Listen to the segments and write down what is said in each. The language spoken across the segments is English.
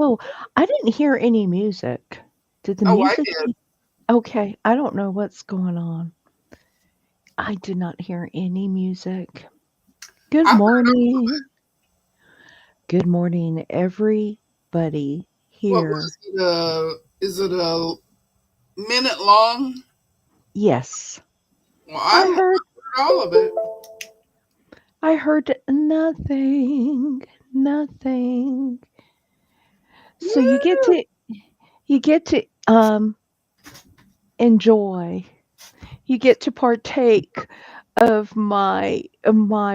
Oh, I didn't hear any music. Did the Oh, I music did. be okay? I don't know what's going on. I did not hear any music. Good I heard morning. Good morning, everybody what here. was it? Is it a minute long? Yes, Well, I I heard heard all of it. I heard nothing. Nothing. So you get to enjoy. You get to partake of my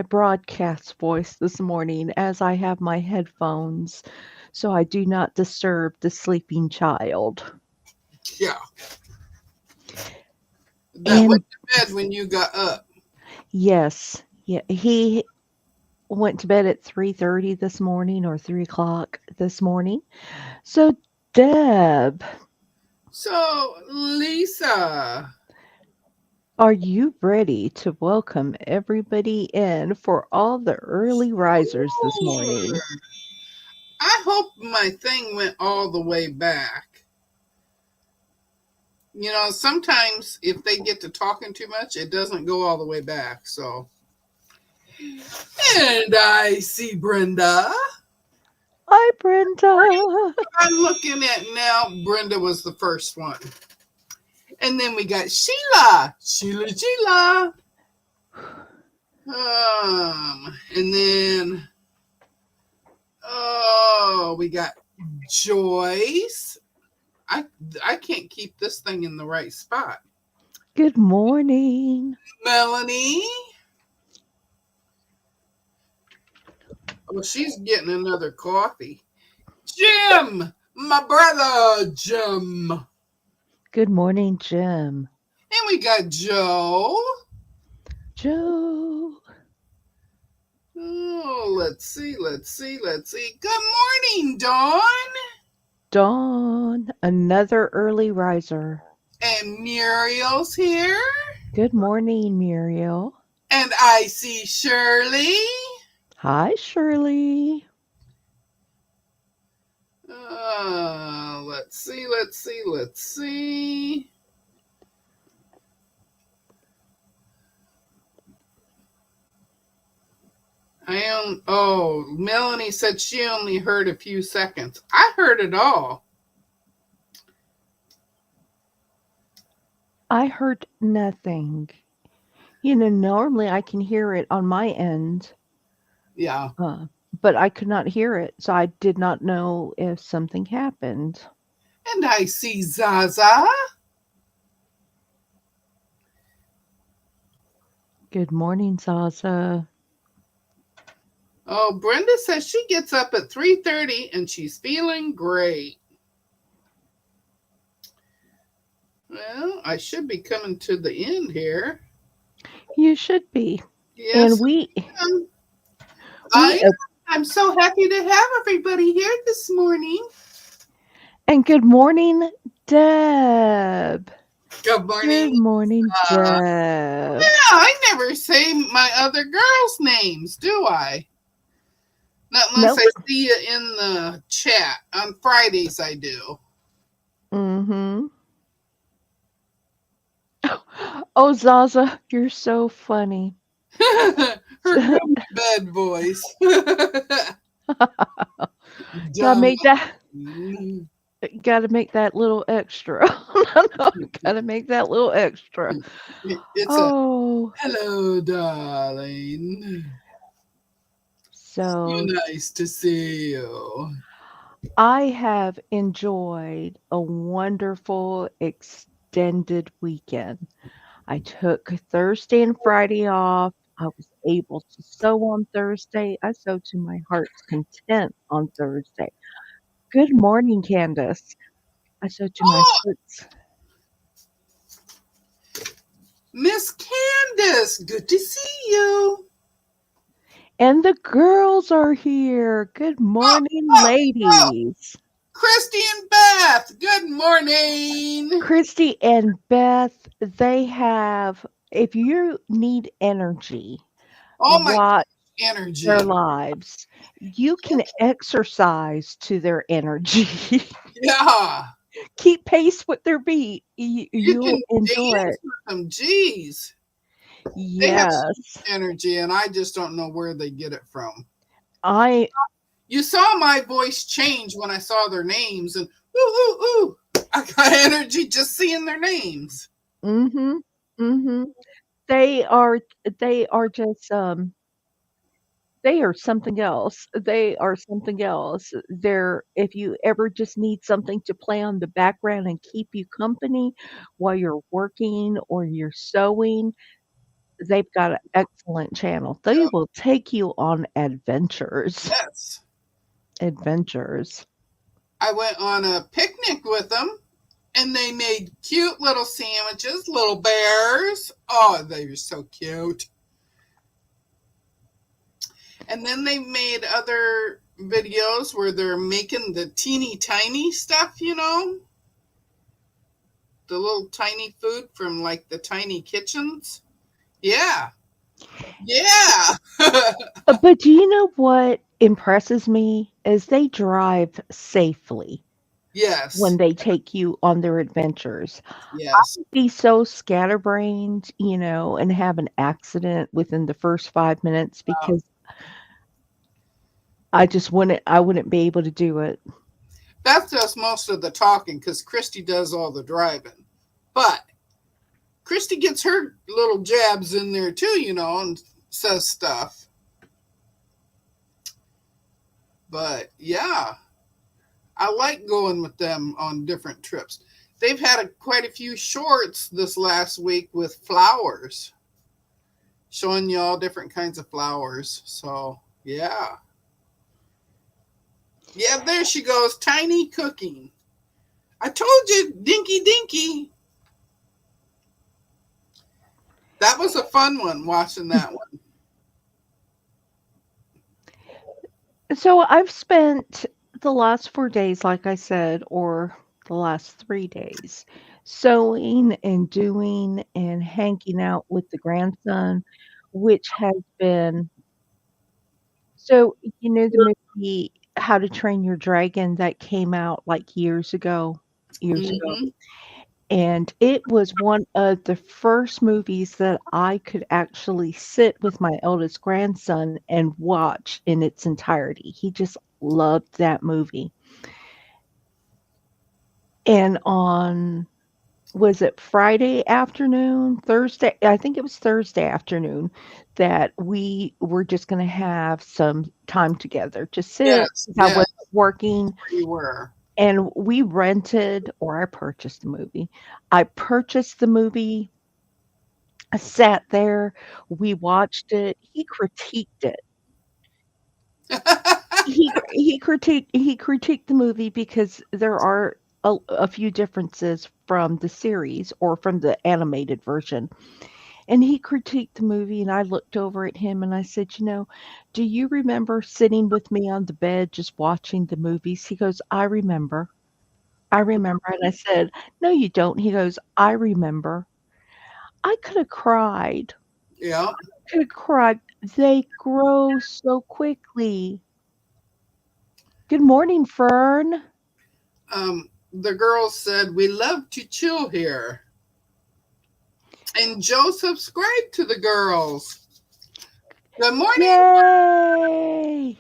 broadcast voice this morning as I have my headphones so I do not disturb the sleeping child. Yeah, that went And to bed when you got up. yes, yeah, he went to bed at 3:30 this morning or 3 o'clock this morning. So Deb, So, Lisa, are you ready to welcome everybody in for all the early risers this morning? sure. I hope my thing went all the way back. Sometimes if they get to talking too much, it doesn't go all the way back. So, and I see Brenda. Hi, Brenda. I'm looking at now. Brenda was the first one. And then we got Sheila. Sheila. And then, oh, we got Joyce. I I can't keep this thing in the right spot. Good morning. Melanie. Oh, she's getting another coffee. Jim, my brother Jim. And Good morning, Jim. we got Joe. Joe. Oh, let's see. Good morning, Dawn. Dawn. Another early riser. And Muriel's here. Good morning, Muriel. And I see Shirley. Hi, Shirley. Let's see. Melanie said she only heard a few seconds. I heard it all. I heard nothing. Normally I can hear it on my end, Yeah. uh, but I could not hear it, so I did not know if something happened. And I see Zaza. Good morning, Zaza. Oh, Brenda says she gets up at 3:30 and she's feeling great. Well, I should be coming to the end here. You should be. And Yes, we um, we I I'm so happy to have everybody here this morning. and good morning, Deb. Good Good morning. morning, Deb. Yeah, I never say my other girls' names, do I? Not unless Nope. I see you in the chat. On Fridays, I do. Mm-hmm. Oh, Zaza, you're so funny. Her go to bed voice. Gotta Dumb. make that gotta make that little extra. No, gotta make that little extra. It's a Oh, hello, darling. so You nice to see you. I have enjoyed a wonderful extended weekend. I took Thursday and Friday off. I was able to sew on Thursday. I sewed to my heart's content on Thursday. Good morning, Candace. I sewed to my Oh, heart's. Miss Candace, good to see you. And the girls are here. Good Oh, morning, oh, oh. ladies. Christy and Beth, good morning. Christy and Beth, they have, if you need energy, Oh my what? their Energy. lives. You can exercise to their energy. Yeah. Keep pace with their beat. You You'll can enjoy dance it. with them. Jeez. They have so Yes. much energy, and I just don't know where they get it from. I You saw my voice change when I saw their names, and ooh, ooh, ooh. I got energy just seeing their names. mhm. Mhm. They are they are just they are something else. They are something else. They're if you ever just need something to play on the background and keep you company while you're working or you're sewing, they've got an excellent channel. They Yeah. will take you on adventures. Yes. Adventures. I went on a picnic with them, and they made cute little sandwiches, little bears. Oh, they were so cute. And then they made other videos where they're making the teeny tiny stuff, the little tiny food from like the tiny kitchens. Yeah. Yeah. But do you know what impresses me is they drive safely when Yes. they take you on their adventures. Yes. Be so scatterbrained, and have an accident within the first 5 minutes because I wouldn't be able to do it. Beth does most of the talking because Christy does all the driving. But Christy gets her little jabs in there too, and says stuff. But yeah, I like going with them on different trips. They've had quite a few shorts this last week with flowers, showing you all different kinds of flowers. So yeah, yeah. There she goes, tiny cooking. I told you, Dinky Dinky. That was a fun one watching that one. So I've spent the last 4 days, like I said, or the last 3 days, sewing and doing and hanging out with the grandson, which has been the movie How to Train Your Dragon that came out, like, years ago, Hmm. and it was one of the first movies that I could actually sit with my eldest grandson and watch in its entirety. He just loved that movie, and on was it Friday afternoon? Thursday I think it was Thursday afternoon that we were just gonna have some time together, just sit Yes, 'cause I yes, wasn't working, where you were. and we rented or I purchased the movie. I purchased the movie, I sat there, we watched it, he critiqued it. He critiqued the movie because there are a few differences from the series or from the animated version. And he critiqued the movie, and I looked over at him and I said, "Do you remember sitting with me on the bed just watching the movies?" He goes, "I remember. I remember." And I said, "No, you don't." He goes, "I remember." I could have cried. Yeah. Could have cried. They grow so quickly. Good morning, Fern. The girls said, "We love to chill here." And Joe subscribed to the girls. Good morning. Yay!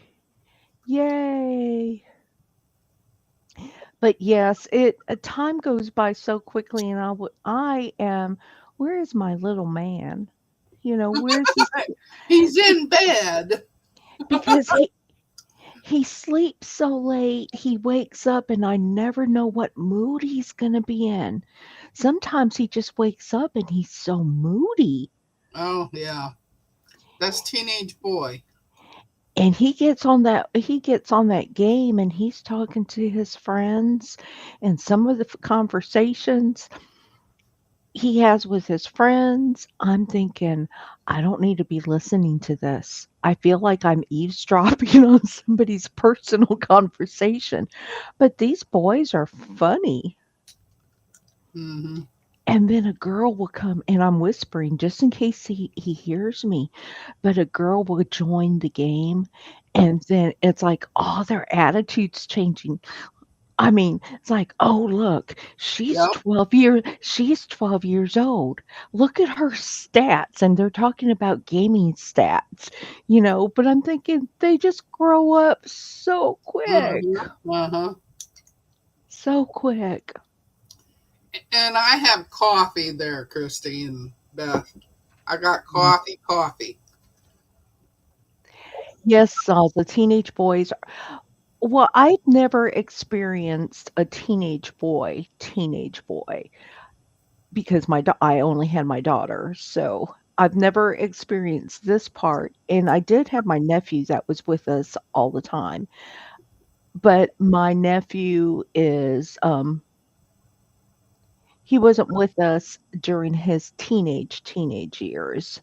Yay! But yes, time goes by so quickly, and I am. Where is my little man? Where's this? He's in bed. Because he sleeps so late, he wakes up, and I never know what mood he's gonna be in. Sometimes he just wakes up and he's so moody, Oh, yeah. That's teenage boy. and he gets on that game, and he's talking to his friends, and some of the conversations he has with his friends, I'm thinking, "I don't need to be listening to this." I feel like I'm eavesdropping on somebody's personal conversation, but these boys are funny. Hmm. And then a girl will come, and I'm whispering just in case he hears me, but a girl will join the game, and then it's like all their attitudes changing. I mean, it's like, "Oh, look, Yep. she's 12 years old. Look at her stats," and they're talking about gaming stats, but I'm thinking they just grow up so quick, Uh-huh. Uh-huh. so quick. And I have coffee there, Christine, Beth. I got Mm. coffee, coffee. Yes, the teenage boys. Well, I've never experienced a teenage boy, because I only had my daughter, so I've never experienced this part, and I did have my nephew that was with us all the time, but my nephew he wasn't with us during his teenage years.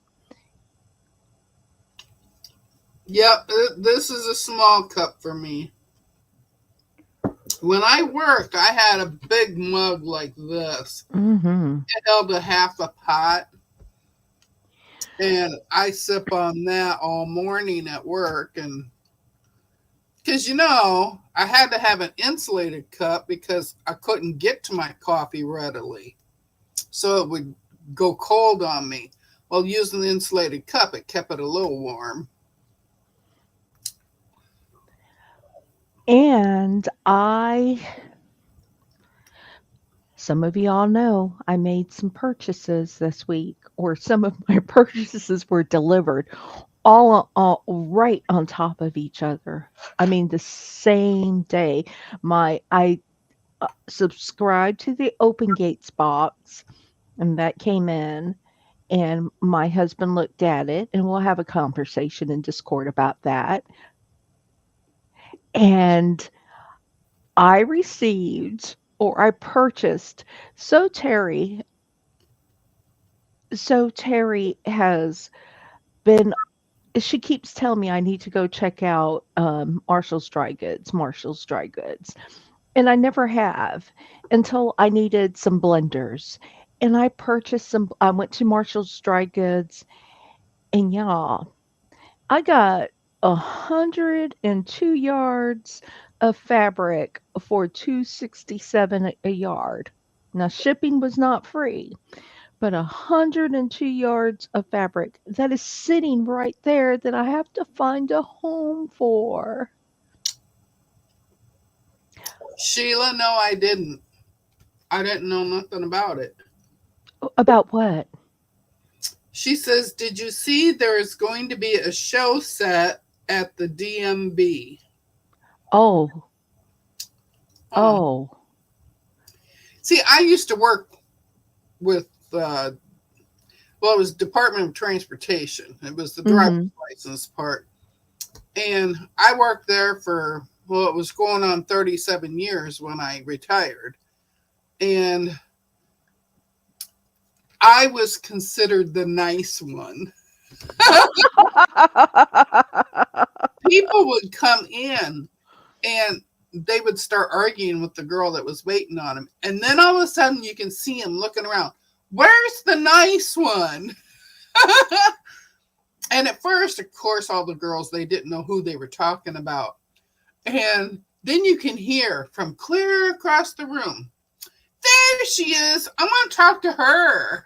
Yep, this is a small cup for me. When I worked, I had a big mug like this. Mhm. It held a half a pot, and I sip on that all morning at work. And because I had to have an insulated cup because I couldn't get to my coffee readily, so it would go cold on me. Well, using the insulated cup, it kept it a little warm. And some of y'all know I made some purchases this week, or some of my purchases were delivered all right on top of each other. I mean, the same day. I subscribed to the Open Gates box, and that came in, and my husband looked at it, and we'll have a conversation in Discord about that. And I received, or I purchased. So Terry, Terry has been. She keeps telling me I need to go check out Marshall's Dry Goods, and I never have until I needed some blenders. And I purchased some. I went to Marshall's Dry Goods, and y'all, I got 102 yards of fabric for 267 a yard. Now shipping was not free, but 102 yards of fabric that is sitting right there that I have to find a home for. Sheila, no, I didn't. I didn't know nothing about it. About what? She says, "Did you see there is going to be a show set at the DMB?" Oh, Huh. oh. See, I used to work with, well, it was Department of Transportation. It was the driver's Mhm. license part. And I worked there for, well, it was going on 37 years when I retired. And I was considered the nice one. People would come in and they would start arguing with the girl that was waiting on him. And then all of a sudden you can see him looking around. Where's the nice one? And at first, of course, all the girls, they didn't know who they were talking about. And then you can hear from clear across the room, there she is. I want to talk to her.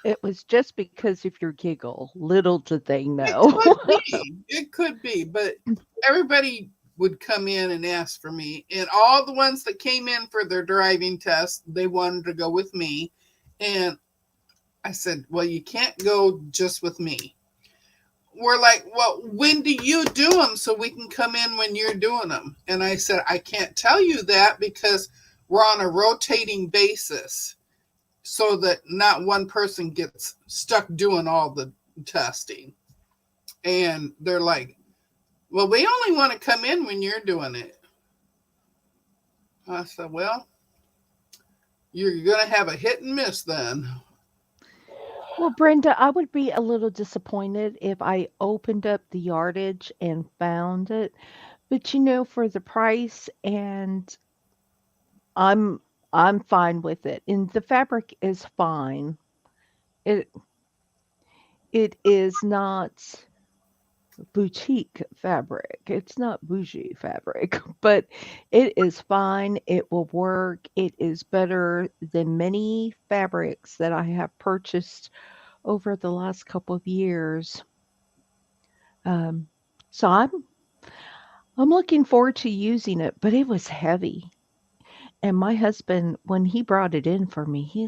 It was just because of your giggle. Little did they It know. could be. It could be. But everybody would come in and ask for me. And all the ones that came in for their driving test, they wanted to go with me. And I said, well, you can't go just with me. We're like, well, when do you do them so we can come in when you're doing them? And I said, I can't tell you that because we're on a rotating basis so that not one person gets stuck doing all the testing. And they're like, well, we only want to come in when you're doing it. I said, well, you're going to have a hit and miss then. Well, Brenda, I would be a little disappointed if I opened up the yardage and found it. But for the price, and I'm I'm fine with it. And the fabric is fine. It it is not boutique fabric. It's not bougie fabric, but it is fine. It will work. It is better than many fabrics that I have purchased over the last couple of years. Um, so I'm looking forward to using it, but it was heavy. And my husband, when he brought it in for me, he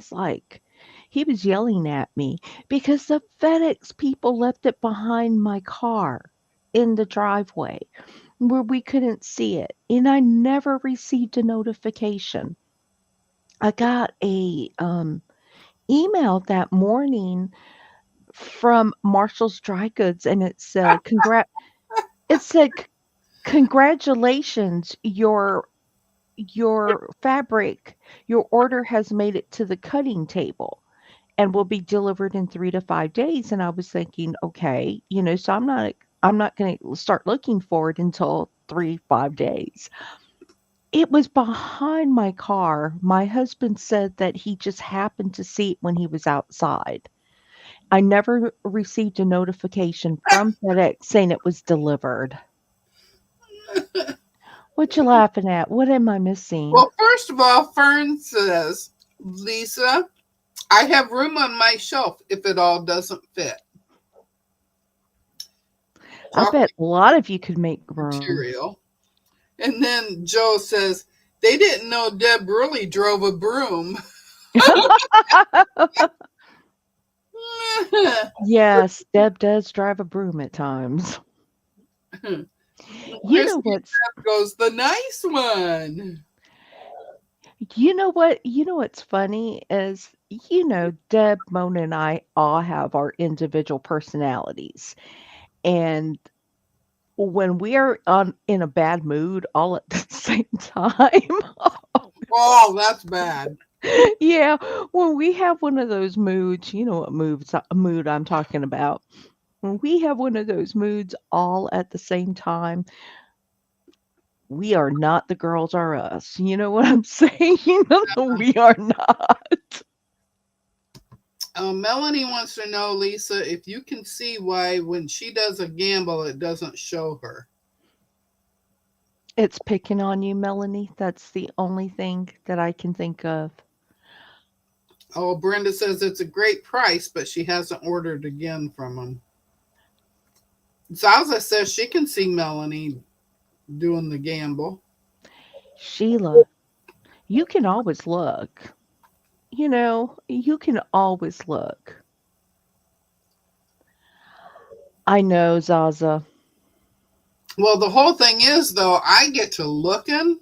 was yelling at me because the FedEx people left it behind my car in the driveway where we couldn't see it. And I never received a notification. I got a email that morning from Marshall's Dry Goods and it said congratulations, your fabric, your order has made it to the cutting table and will be delivered in 3 to 5 days. And I was thinking, okay, so I'm not going to start looking for it until 3, 5 days. It was behind my car. My husband said that he just happened to see it when he was outside. I never received a notification from FedEx saying it was delivered. What you laughing at? What am I missing? Well, first of all, Fern says, Lisa, I have room on my shelf if it all doesn't fit. I bet Talking a lot of you could make room. material. And then Joe says, they didn't know Deb really drove a broom. Yes, Deb does drive a broom at times. You know Christy what's goes, the nice one. you know what's funny is Deb, Mona, and I all have our individual personalities. And when we are in a bad mood all at the same time, Oh, that's bad. yeah, when we have one of those moods, you know what mood I'm talking about. When we have one of those moods all at the same time, we are not the girls are us. You know what I'm saying? We are not. Melanie wants to know, Lisa, if you can see why when she does a gamble, it doesn't show her. It's picking on you, Melanie. That's the only thing that I can think of. Oh, Brenda says it's a great price, but she hasn't ordered again from them. Zaza says she can see Melanie doing the gamble. Sheila, you can always look. You can always look. I know, Zaza. Well, the whole thing is, though, I get to looking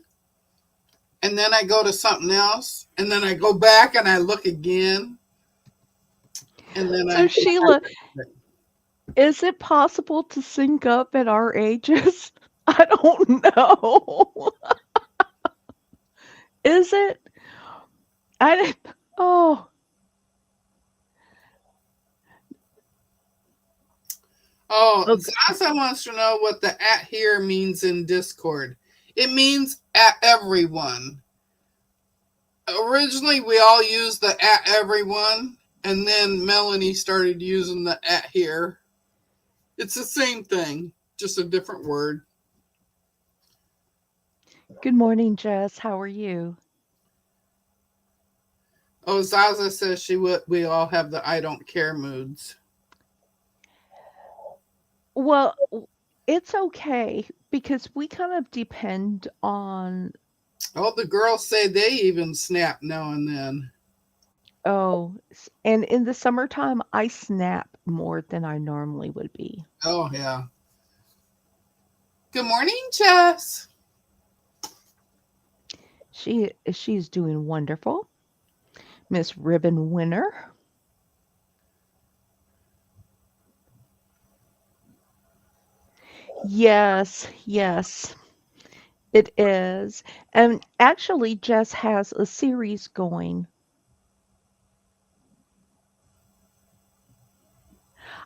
and then I go to something else and then I go back and I look again and then So, I. Sheila, is it possible to sync up at our ages? I don't know. Is it? I didn't. Oh, Oh, okay. Zaza wants to know what the at here means in Discord. It means at everyone. Originally, we all used the at everyone, and then Melanie started using the at here. It's the same thing, just a different word. Good morning, Jess. How are you? Oh, Zaza says we all have the I don't care moods. Well, it's okay because we kind of depend on. Oh, the girls say they even snap now and then. And in the summertime, I snap more than I normally would be. Oh, yeah. Good morning, Jess. She's doing wonderful. Miss Ribbon winner. Yes, yes, it is. And actually, Jess has a series going.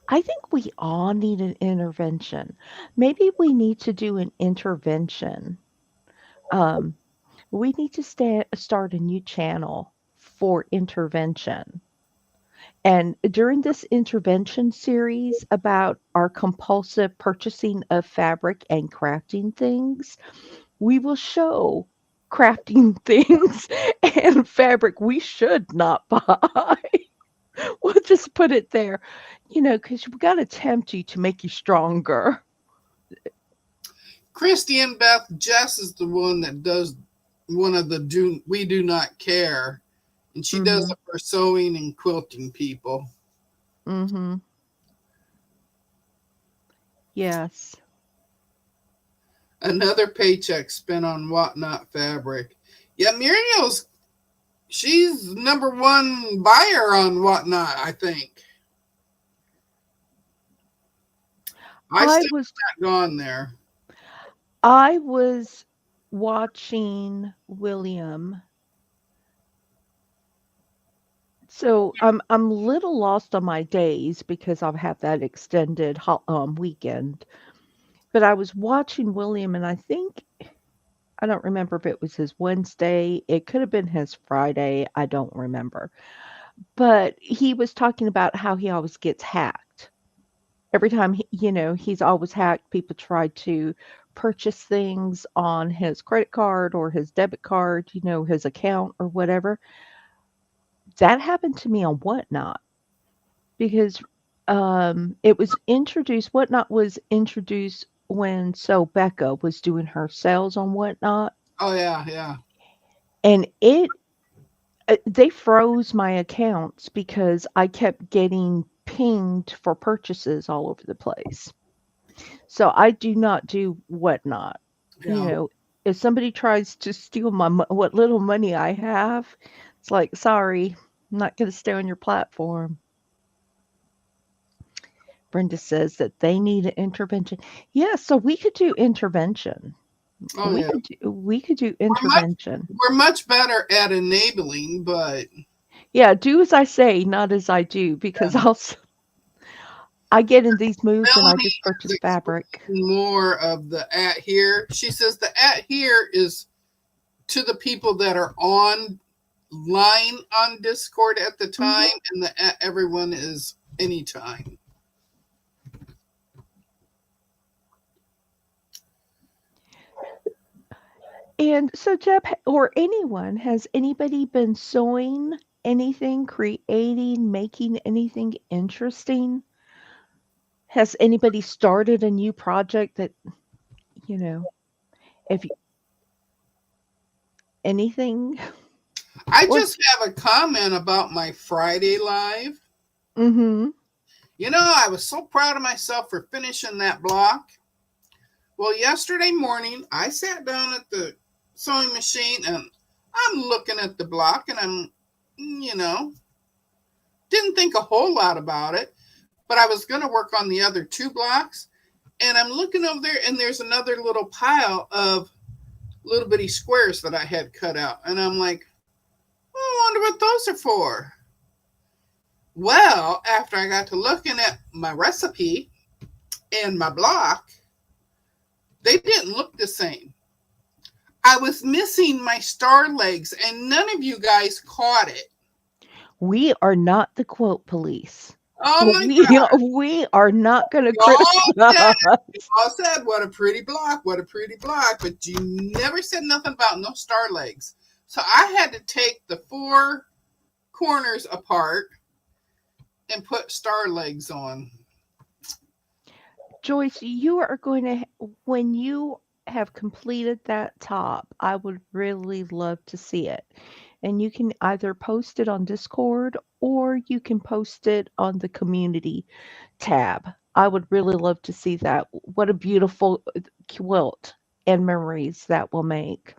I think we all need an intervention. Maybe we need to do an intervention. Um, We need to start a new channel for intervention. And during this intervention series about our compulsive purchasing of fabric and crafting things, we will show crafting things and fabric we should not buy. We'll just put it there, because we got to tempt you to make you stronger. Christy and Beth, Jess is the one that does one of the we do not care, and she does Mm-hmm. it for sewing and quilting people. Mm-hmm. Yes. Another paycheck spent on whatnot fabric. Yeah, Muriel's she's number one buyer on whatnot. I think I I still was not gone there. I was watching William. So I'm a little lost on my days because I've had that extended weekend. But I was watching William, and I don't remember if it was his Wednesday. It could have been his Friday. I don't remember. But he was talking about how he always gets hacked. Every time he's always hacked. People try to purchase things on his credit card or his debit card, his account or whatever. That happened to me on Whatnot because it was introduced. Whatnot was introduced when Becca was doing her sales on Whatnot, Oh yeah, yeah, and they froze my accounts because I kept getting pinged for purchases all over the place. So I do not do Whatnot. You yeah. know, if somebody tries to steal what little money I have, it's like, sorry, I'm not going to stay on your platform. Brenda says that they need an intervention. Yeah, so we could do intervention. Oh yeah. We could do We're much intervention. we're much better at enabling, but Yeah, do as I say, not as I do, because yeah. I get in these moods and I Melanie just is purchase fabric. explaining more of the at here. She says the at here is to the people that are on line on Discord at the Hmm. time, and the at everyone is anytime. And so, Jeb, or anyone, has anybody been sewing anything, creating, making anything interesting? Has anybody started a new project that, you know, if anything? I Or, just have a comment about my Friday live. mm-hmm, I was so proud of myself for finishing that block. Well, yesterday morning, I sat down at the sewing machine and I'm looking at the block and you know, didn't think a whole lot about it, but I was going to work on the other two blocks. And I'm looking over there and there's another little pile of little bitty squares that I had cut out. And I'm like, oh, I wonder what those are for. Well, after I got to looking at my recipe and my block, they didn't look the same. I was missing my star legs, and none of you guys caught it. we are not the quote police. Oh my We God. we are not going to Y'all said, criticize. y'all said, what a pretty block, but you never said nothing about no star legs. So I had to take the four corners apart and put star legs on. Joyce, you are going to, when you have completed that top, I would really love to see it. And you can either post it on Discord or you can post it on the community tab. I would really love to see that. What a beautiful quilt and memories that will make.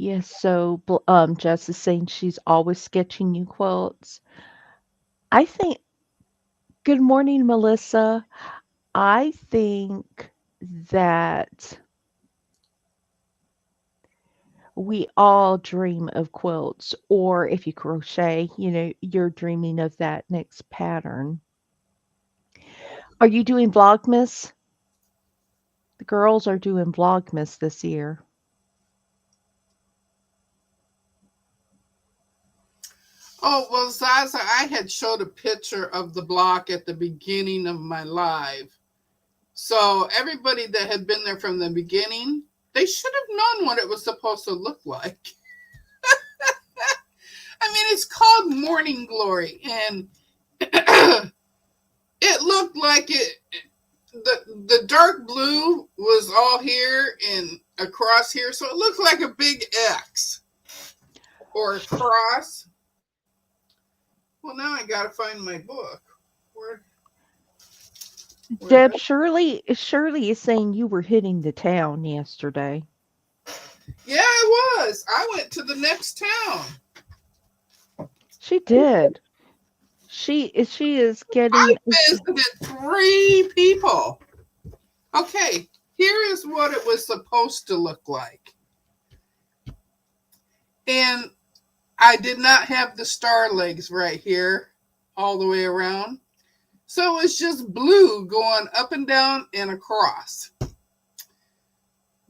Yes, so Jess is saying she's always sketching new quilts. I think, good morning, Melissa. I think that we all dream of quilts, or if you crochet, you're dreaming of that next pattern. Are you doing Vlogmas? The girls are doing Vlogmas this year. Oh, well, Zaza, I had showed a picture of the block at the beginning of my live. So everybody that had been there from the beginning, they should have known what it was supposed to look like. I mean, it's called Morning Glory, and it looked like it. The dark blue was all here and across here, so it looked like a big X or a cross. Well, now I gotta find my book. Where where Deb, Shirley is saying you were hitting the town yesterday. Yeah, I was. I went to the next town. She did. She is I getting visited 3 people. Okay, here is what it was supposed to look like. And I did not have the star legs right here all the way around. So it's just blue going up and down and across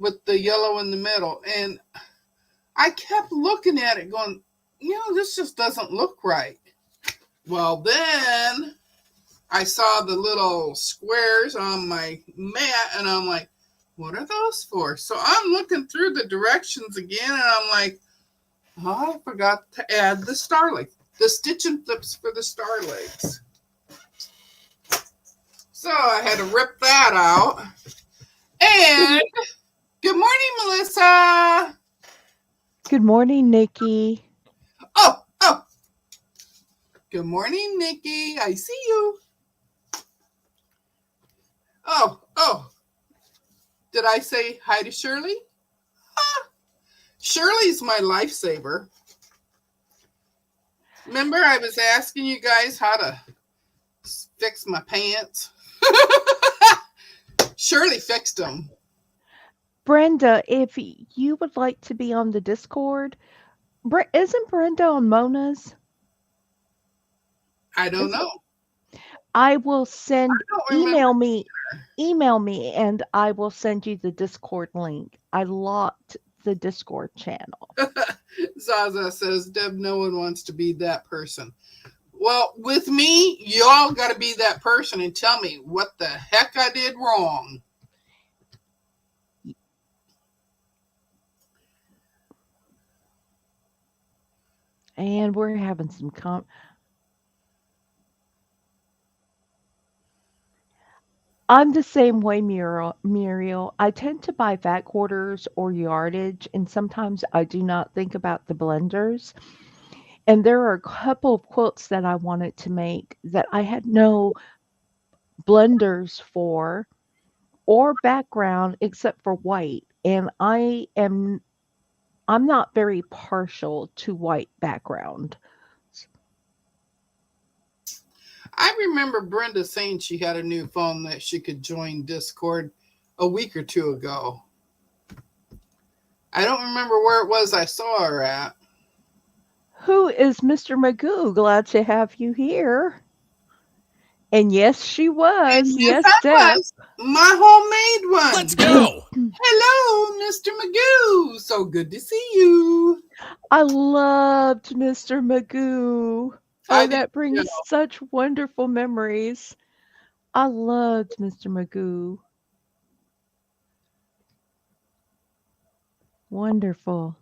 with the yellow in the middle. And I kept looking at it going, this just doesn't look right. Well, then I saw the little squares on my mat and I'm like, what are those for? So I'm looking through the directions again and I'm like, oh, I forgot to add the star legs, the stitch and flips for the star legs. So I had to rip that out. And good morning, Melissa. good morning, Nikki. Oh, good morning, Nikki. I see you. Oh, did I say hi to Shirley? Ah, Shirley's my lifesaver. Remember I was asking you guys how to fix my pants? Shirley fixed them. Brenda, if you would like to be on the Discord, isn't Brenda on Mona's? I don't Isn't know. I will I send don't remember. email me and I will send you the Discord link. I locked the Discord channel. Zaza says, Deb, no one wants to be that person. Well, with me, y'all got to be that person and tell me what the heck I did wrong. And we're having some I'm the same way, Muriel. I tend to buy fat quarters or yardage, and sometimes I do not think about the blenders. And there are a couple of quilts that I wanted to make that I had no blenders for or background except for white. And I'm not very partial to white background. I remember Brenda saying she had a new phone that she could join Discord a week or two ago. I don't remember where it was I saw her at. Who is Mr. Magoo? Glad to have you here. And yes, she And was. yes, Yes, I Deb. was. My homemade Let's one. go! Hello, Mr. Magoo. So good to see you. I loved Mr. Magoo. I Oh, did that too. brings such wonderful memories. I loved Mr. Magoo. Wonderful.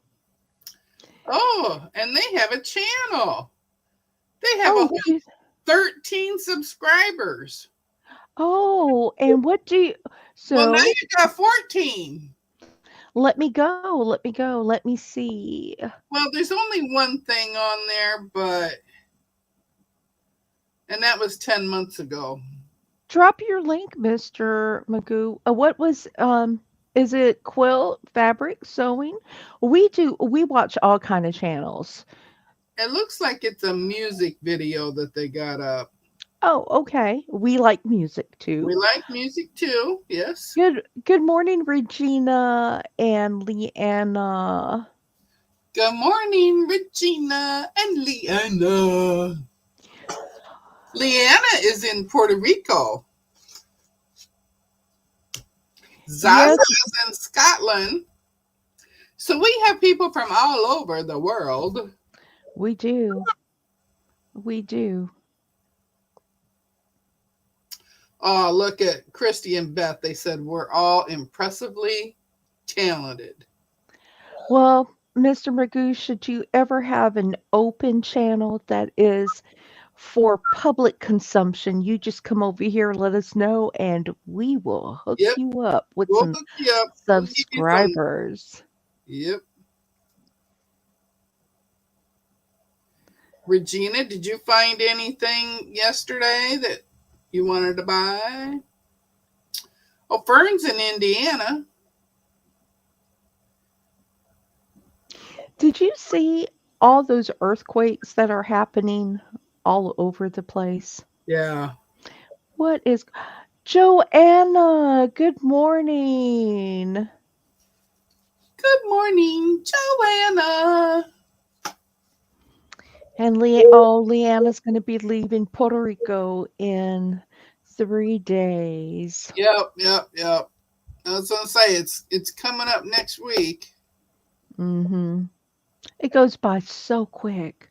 Oh, and they have a channel. They have a Oh, whole 13 subscribers. and what do you Well, now so you got 14. let me go. Let me go. Let me see. Well, there's only one thing on there, and that was 10 months ago. Drop your link, Mr. Magoo. What was is it quilt, fabric, sewing? We watch all kind of channels. It looks like it's a music video that they got up. Oh, okay. We like music We too. like music too, yes. Good morning, Regina and Leanna. Good morning, Regina and Leanna. Leanna is in Puerto Rico. Zaza's Yes, in Scotland. So we have people from all over the world. we do. We do. Oh, look at Christy and Beth. They said we're all impressively talented. Well, Mr. Magoo, should you ever have an open channel that is for public consumption, you just come over here, let us know, and we will hook Yep, you up with we'll some hook you up. We'll give you some. subscribers. Yep. Regina, did you find anything yesterday that you wanted to buy? Oh, Fern's in Indiana. Did you see all those earthquakes that are happening all over the place? Yeah. What is Joanna? Good morning. Good morning, Joanna. And Leanna's going to be leaving Puerto Rico in 3 days. Yep, yep, yep. I was gonna say it's coming up next week. Mm-hmm. It goes by so quick.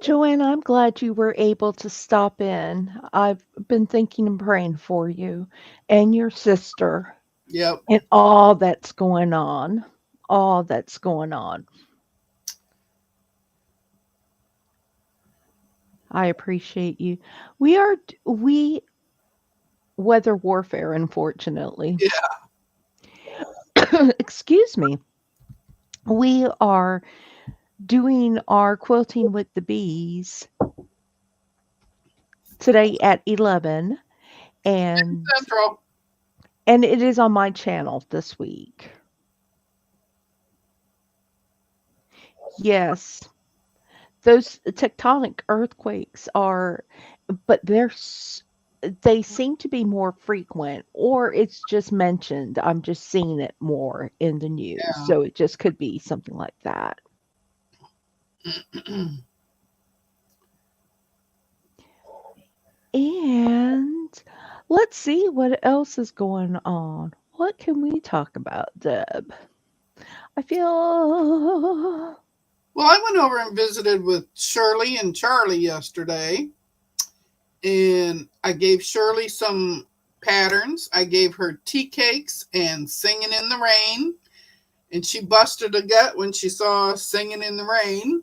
Joanna, I'm glad you were able to stop in. I've been thinking and praying for you and your sister Yep. and all that's going on. All that's going on. I appreciate you. We weather warfare, unfortunately. Yeah. Excuse me. We are doing our quilting with the bees today at 11, and Central. it is on my channel this week. Yes, those tectonic earthquakes are, but they seem to be more frequent, or it's just mentioned. I'm just seeing it more in the news, Yeah. so it just could be something like that. And let's see what else is going on. What can we talk about, Deb? I feel. Well, I went over and visited with Shirley and Charlie yesterday, and I gave Shirley some patterns. I gave her tea cakes and singing in the rain, and she busted a gut when she saw us singing in the rain.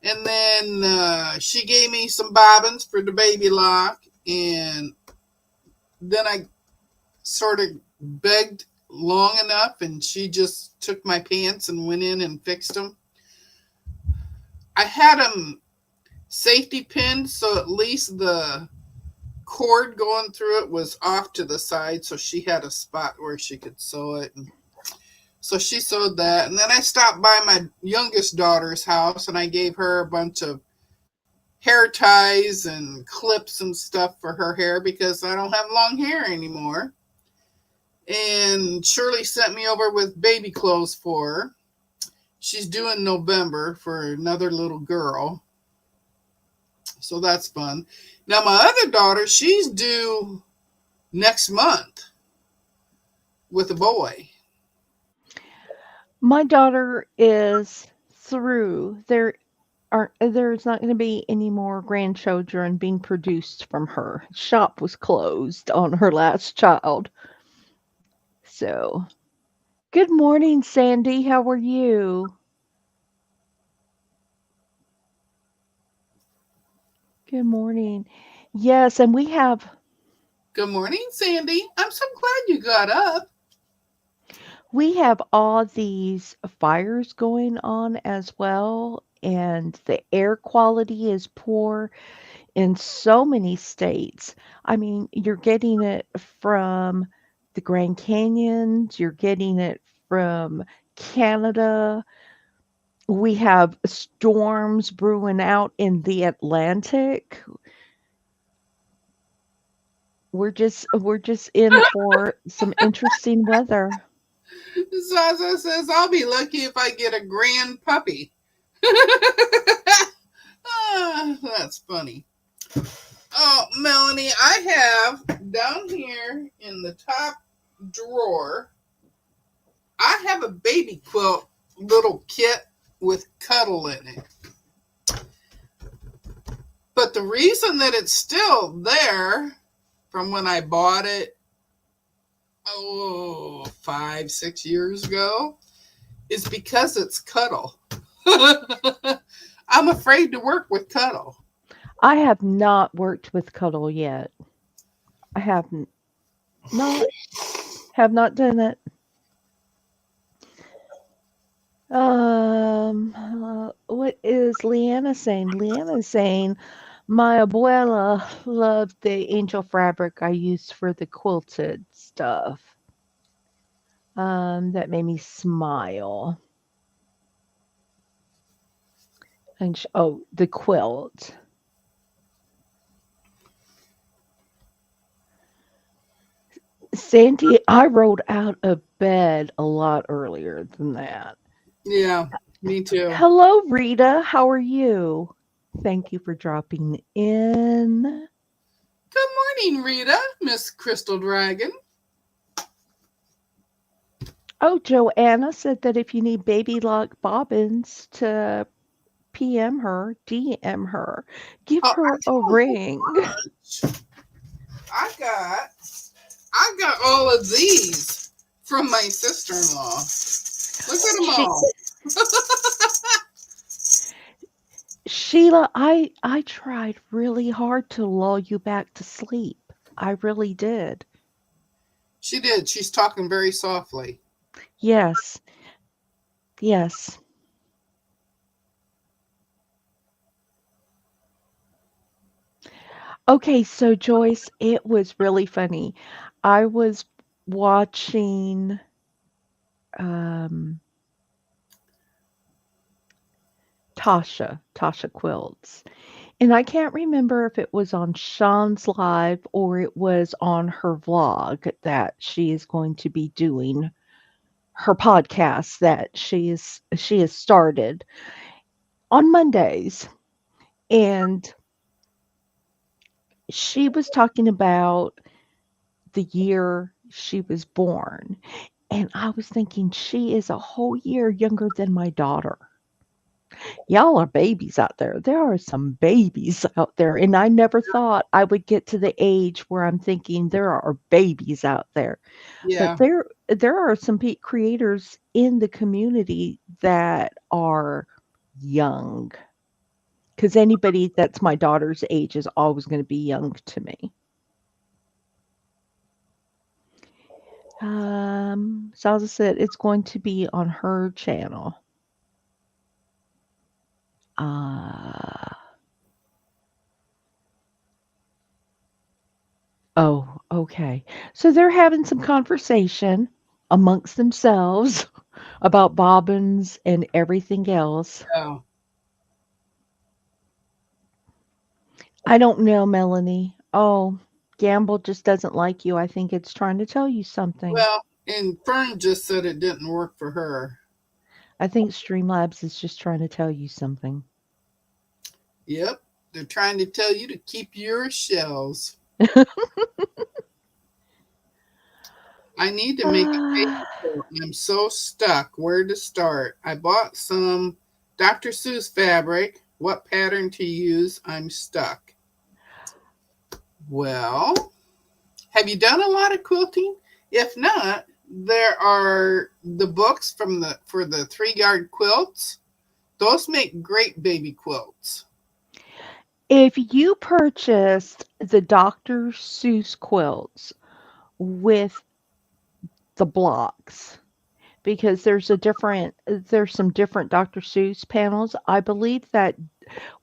And then she gave me some bobbins for the baby lock, and then I sort of begged long enough, and she just took my pants and went in and fixed them. I had them safety pinned, so at least the cord going through it was off to the side, so she had a spot where she could sew it. And so she sewed that, and then I stopped by my youngest daughter's house, and I gave her a bunch of hair ties and clips and stuff for her hair because I don't have long hair anymore. And Shirley sent me over with baby clothes for her. She's due in November for another little girl. So that's fun. Now, my other daughter, she's due next month with a boy. My daughter is through. There's not going to be any more grandchildren being produced from her. Shop was closed on her last child. So, good morning, Sandy. How are you? Good morning. Yes, and Good morning, Sandy. I'm so glad you got up. we have all these fires going on as well, and the air quality is poor in so many states. I mean, you're getting it from the Grand Canyons, you're getting it from Canada. We have storms brewing out in the Atlantic. We're just in for some interesting weather. Zaza says, I'll be lucky if I get a grand puppy. Ah, that's funny. Oh, Melanie, I have down here in the top drawer, I have a baby quilt little kit with cuddle in it. But the reason that it's still there from when I bought it, oh, 5, 6 years ago, is because it's cuddle. I'm afraid to work with cuddle. I have not worked with cuddle yet. I haven't. Not have not done it. What is Leanna saying? Leanna's saying my abuela loved the angel fabric I used for the quilted stuff. That made me smile. And oh, the quilt. Sandy, I rolled out of bed a lot earlier than that. Yeah, me too. Hello, Rita. How are you? Thank you for dropping in. Good morning, Rita, Miss Crystal Dragon. Oh, Joanna said that if you need baby lock bobbins to PM her, DM her, give Oh, I her a tell you ring. what, I got I got all of these from my sister-in-law. Look at them She, all. Sheila, I tried really hard to lull you back to sleep. I really did. She did. She's talking very softly. Yes, yes. Okay, so Joyce, it was really funny. I was watching um Tasha Quilts. And I can't remember if it was on Sean's live or it was on her vlog that she is going to be doing her podcast that she has started on Mondays. And she was talking about the year she was born. And I was thinking she is a whole year younger than my daughter. Y'all are babies out there. There are some babies out there. And I never thought I would get to the age where I'm thinking there are babies out there. But Yeah, there are some creators in the community that are young. Because anybody that's my daughter's age is always going to be young to me. Salsa said it's going to be on her channel. Uh, oh, okay. So they're having some conversation amongst themselves about bobbins and everything else. yeah. I don't know, Melanie. Oh, Gamble just doesn't like you. I think it's trying to tell you something. Well, and Fern just said it didn't work for her. I think Streamlabs is just trying to tell you something. Yep, they're trying to tell you to keep your shells. I need to make a Ah, baby quilt. I'm so stuck. Where to start? I bought some Dr. Seuss fabric. What pattern to use? I'm stuck. Well, have you done a lot of quilting? If not, there are the books from the for the 3 yard quilts. Those make great baby quilts. if you purchased the Dr. Seuss quilts with the blocks, because there's some different Dr. Seuss panels. I believe that,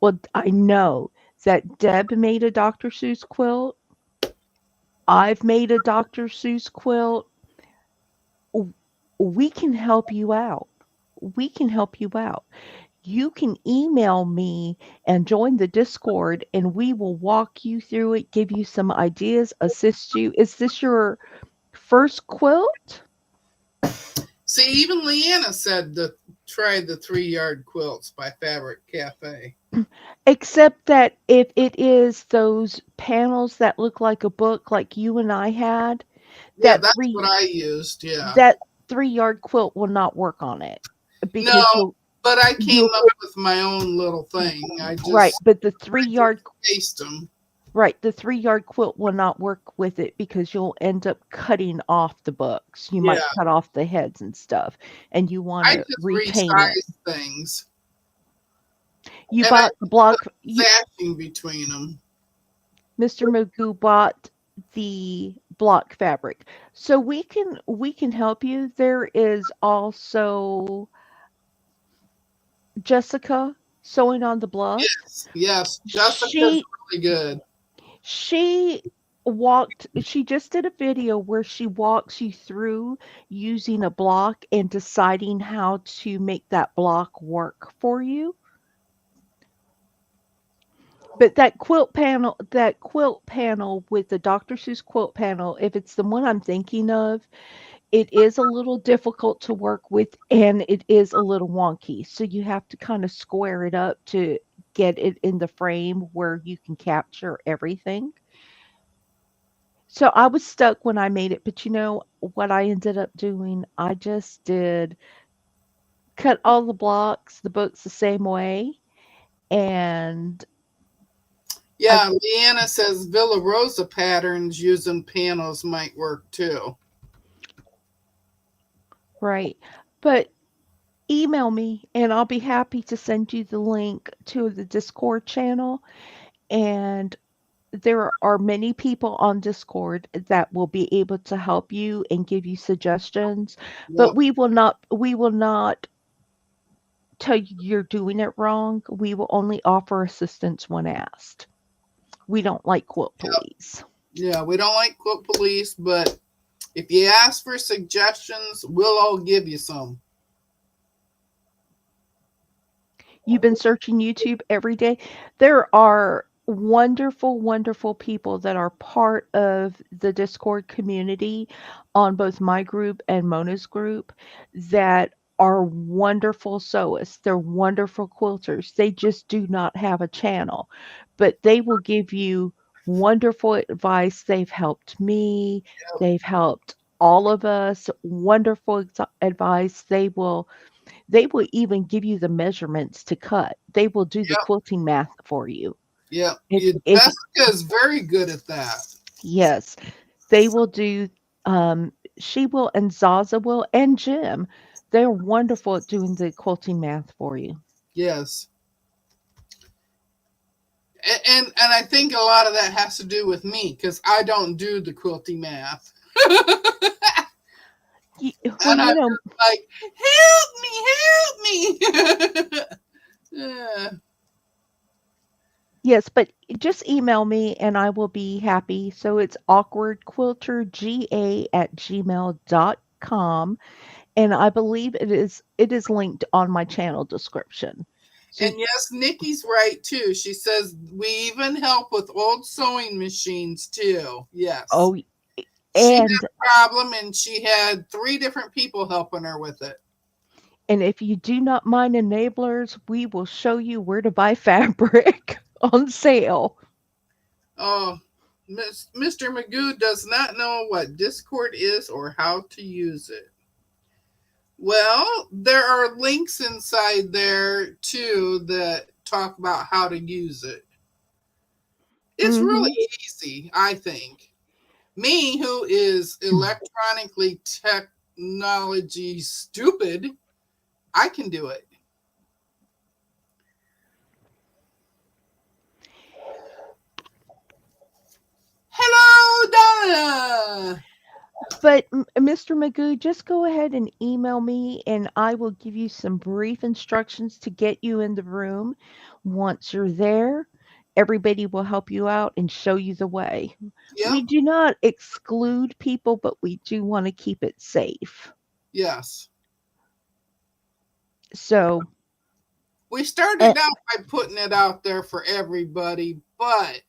well, I know that Deb made a Dr. Seuss quilt. I've made a Dr. Seuss quilt. W- We can help you out. We can help you out. You can email me and join the Discord, and we will walk you through it, give you some ideas, assist you. Is this your first quilt? See, even Leanna said to try the 3 yard quilts by Fabric Cafe. Except that if it is those panels that look like a book like you and I had, Yeah, that that's what 3 I used. Yeah. that 3-yard quilt will not work on it No, because but I came you'll up with my own little thing. I right, just but the I just 3-yard paste them. right, the 3-yard quilt will not work with it because you'll end up cutting off the books. You Yeah, might cut off the heads and stuff, and you I wanna just repaint it. resize things, You and I bought the put block you sashing between them. Mr. Magoo bought the block fabric. So we can help you. There is also Jessica sewing on the bluff. Yes, yes, Jessica's She really good. she she just did a video where she walks you through using a block and deciding how to make that block work for you. But that quilt panel with the Dr. Seuss quilt panel, if it's the one I'm thinking of, it is a little difficult to work with and it is a little wonky. So you have to kind of square it up to get it in the frame where you can capture everything. So I was stuck when I made it, but you know what I ended up doing? I just did cut all the blocks, the books the same way, and I Yeah, Leanna says Villa Rosa patterns using panels might work too. right. But email me and I'll be happy to send you the link to the Discord channel. And there are many people on Discord that will be able to help you and give you suggestions, but Yep, we will not tell you you're doing it wrong. We will only offer assistance when asked. We don't like quilt yep. police. Yeah, we don't like quilt police, but if you ask for suggestions, we'll all give you some. You've been searching YouTube every day. There are wonderful, wonderful people that are part of the Discord community on both my group and Mona's group that are wonderful sewists. They're wonderful quilters. They just do not have a channel, but they will give you wonderful advice. They've helped me, they've helped all of us. Wonderful advice. They will even give you the measurements to cut. They will do the Yep, quilting math for you. yep. If Jessica is very good at that. yes, they will do she will and Zaza will and Jim. They're wonderful at doing the quilting math for you. Yes. And I think a lot of that has to do with me because I don't do the quilty math. Well, And I'm you know, just like, help me, help me. Yeah. yes, but just email me and I will be happy. So it's awkwardquilterga@gmail.com. And I believe it is linked on my channel description. So And yes, Nikki's right too. She says we even help with old sewing machines too. Yes. oh, She and had a problem and she had 3 different people helping her with it. And if you do not mind enablers, we will show you where to buy fabric on sale. Oh, Mr. Magoo does not know what Discord is or how to use it. Well, there are links inside there too that talk about how to use it. It's really Mhm. easy, I think. Me, who is electronically technology stupid, I can do it. Hello, Donna. But Mr. Magoo, just go ahead and email me and I will give you some brief instructions to get you in the room. Once you're there, everybody will help you out and show you the way. We Yep. do not exclude people, but we do want to keep it safe. Yes. So, We uh, started out by putting it out there for everybody, but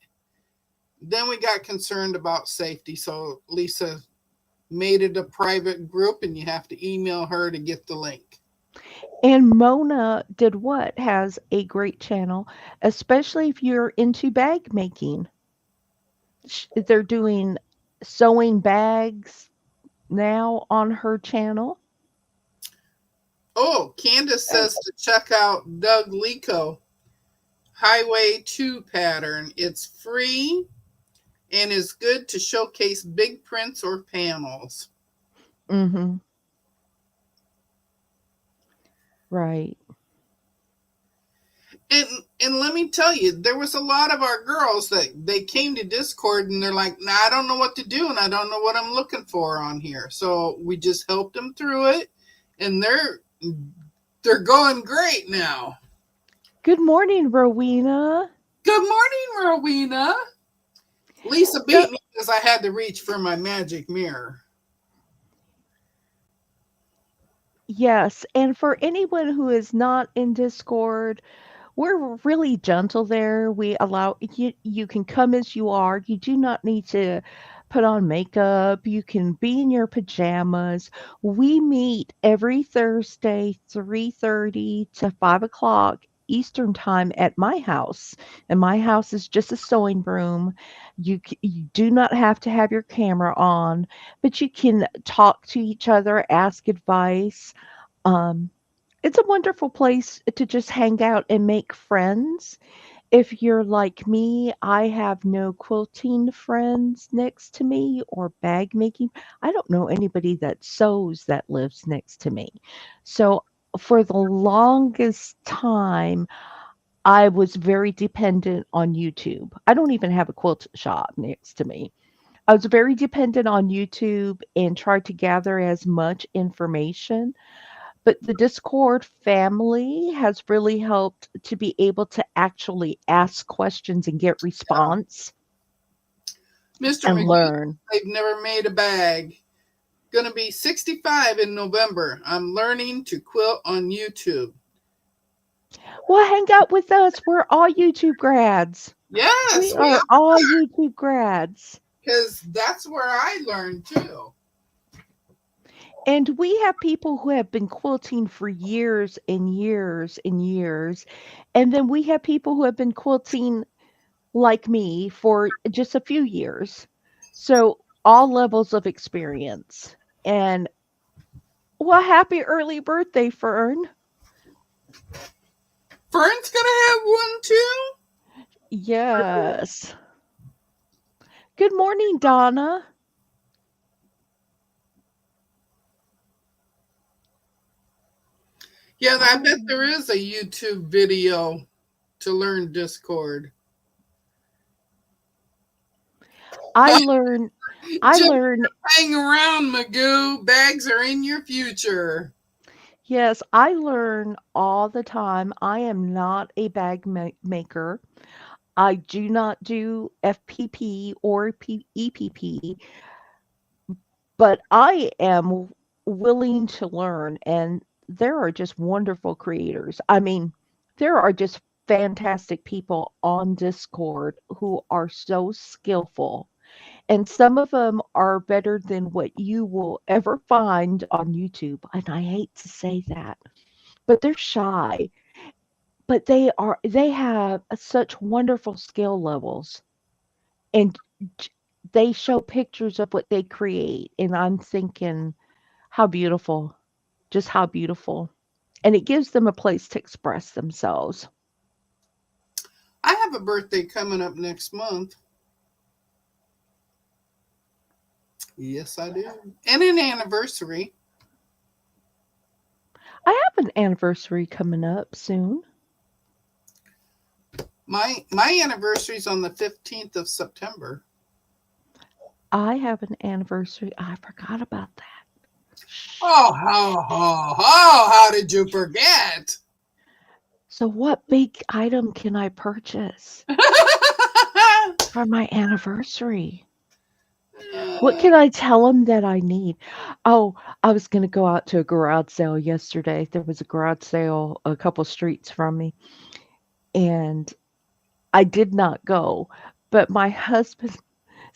then we got concerned about safety. So Lisa made it a private group, and you have to email her to get the link. And Mona did what? Has a great channel, especially if you're into bag making. They're doing sewing bags now on her channel. Oh, Candace says to check out Doug Lico Highway 2 pattern. It's free and is good to showcase big prints or panels. Mhm. Right. And and let me tell you, there was a lot of our girls that they came to Discord and they're like, nah, I don't know what to do and I don't know what I'm looking for on here. So we just helped them through it, and they're going great now. Good morning, Rowena. Good morning, Rowena. Lisa So, beat me because I had to reach for my magic mirror. yes, and for anyone who is not in Discord, we're really gentle there. We allow you can come as you are. You do not need to put on makeup. You can be in your pajamas. We meet every Thursday, 3:30 to 5 o'clock Eastern time at my house. And my house is just a sewing room. You do not have to have your camera on, but you can talk to each other, ask advice. Um, it's a wonderful place to just hang out and make friends. If you're like me, I have no quilting friends next to me or bag making. I don't know anybody that sews that lives next to me. So for the longest time, I was very dependent on YouTube. I don't even have a quilt shop next to me. I was very dependent on YouTube and tried to gather as much information, but the Discord family has really helped to be able to actually ask questions and get Yeah. response Mr. and McGee, learn. they've never made a bag. Gonna be 65 in November. I'm learning to quilt on YouTube. Well, hang out with us. We're all YouTube grads. We Yes, we are all YouTube grads. because that's where I learned too. And we have people who have been quilting for years and years and years. And then we have people who have been quilting like me for just a few years. So all levels of experience. And well, happy early birthday, Fern. Fern's gonna have one too. Yes. Good morning, Donna. Yeah, I bet Oh. there is a YouTube video to learn Discord. I learn I Just learn hang around, Magoo. Bags are in your future. yes, I learn all the time. I am not a maker. I do not do FPP or EPP, but I am willing to learn, and there are just wonderful creators. I mean, there are just fantastic people on Discord who are so skillful, and some of them are better than what you will ever find on YouTube. And I hate to say that, but they're shy, but they have such wonderful skill levels, and j- they show pictures of what they create, and I'm thinking how beautiful, just how beautiful. And it gives them a place to express themselves. I have a birthday coming up next month. Yes, I do. And an anniversary. I have an anniversary coming up soon. My anniversary is on the 15th of September. I have an anniversary. I forgot about that. Oh, Shh. how did you forget? So, what big item can I purchase for my anniversary? What can I tell them that I need? Oh, I was going to go out to a garage sale yesterday. There was a garage sale a couple streets from me, and I did not go. But my husband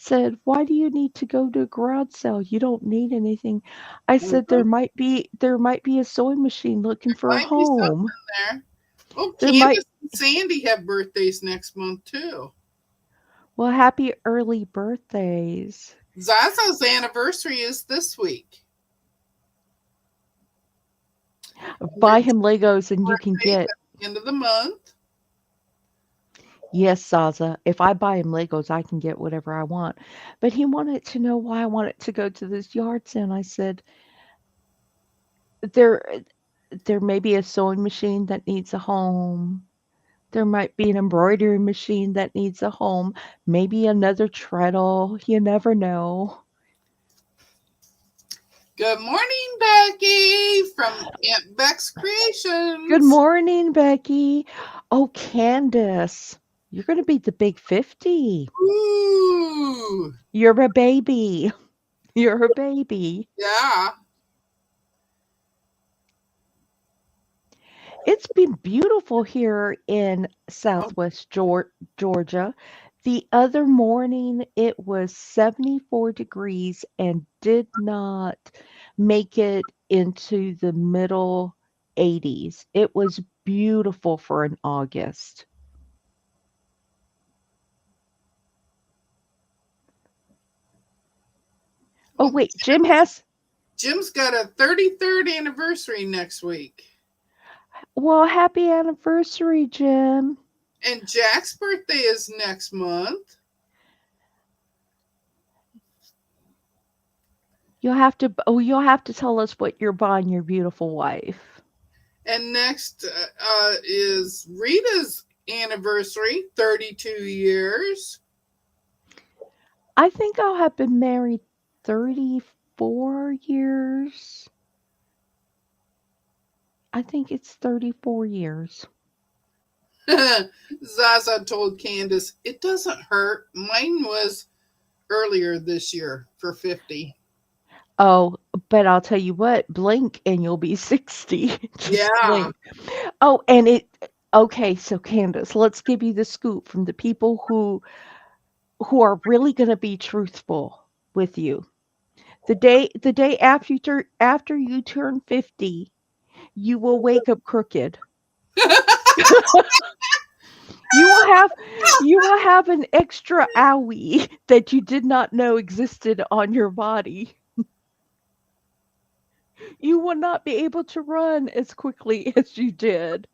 said, "Why do you need to go to a garage sale? You don't need anything." I said, Mhm. there might be a sewing machine looking for a Might be something home. there. Oh, There might Candace and Sandy have birthdays next month too. Well, happy early birthdays. Zaza's anniversary is this week. Buy Ridge's him Legos and you can birthday get at the end of the month. Yes, Zaza. If I buy him Legos, I can get whatever I want. But he wanted to know why I wanted to go to this yard sale. And I said, there there may be a sewing machine that needs a home. There might be an embroidery machine that needs a home. Maybe another treadle. You never know. Good morning, Becky from Aunt Beck's Good Creations. morning, Becky. Oh, Candace, you're going to be the big 50. Ooh, You're a baby. You're a baby. yeah. It's been beautiful here in Oh, Southwest Georgia. The other morning it was 74 degrees and did not make it into the middle 80s. It was beautiful for an August. Oh, well, wait, Jim has, Jim's got a 33rd anniversary next week. well, happy anniversary, Jim. And Jack's birthday is next month. You'll have to tell us what you're buying your beautiful wife. And next is Rita's anniversary, 32 years. I think I'll have been married 34 years. I think it's 34 years. Zaza told Candace, it doesn't hurt. Mine was earlier this year for 50. Oh, but I'll tell you what, blink and you'll be 60. Just Yeah. blink. Oh, and okay, so Candace, let's give you the scoop from the people who are really going to be truthful with you. The day after you turn 50, you will wake up crooked. You will have you will have an extra owie that you did not know existed on your body. You will not be able to run as quickly as you did.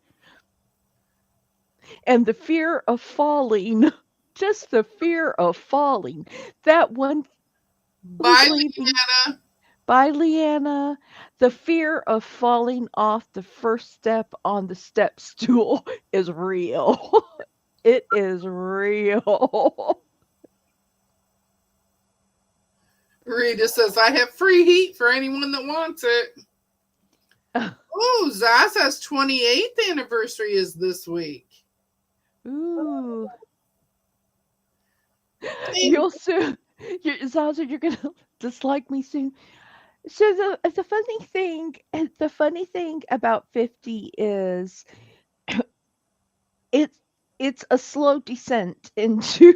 And the fear of falling, just the fear of falling, that one who's Bye, leaving by Leanna, the fear of falling off the first step on the step stool is real. It is real. Rita says, I have free heat for anyone that wants it. Oh, Zaza's 28th anniversary is this week. Ooh. Same. You'll soon, Zaza, you're gonna dislike me soon. So the funny thing about 50 is it's it's a slow descent into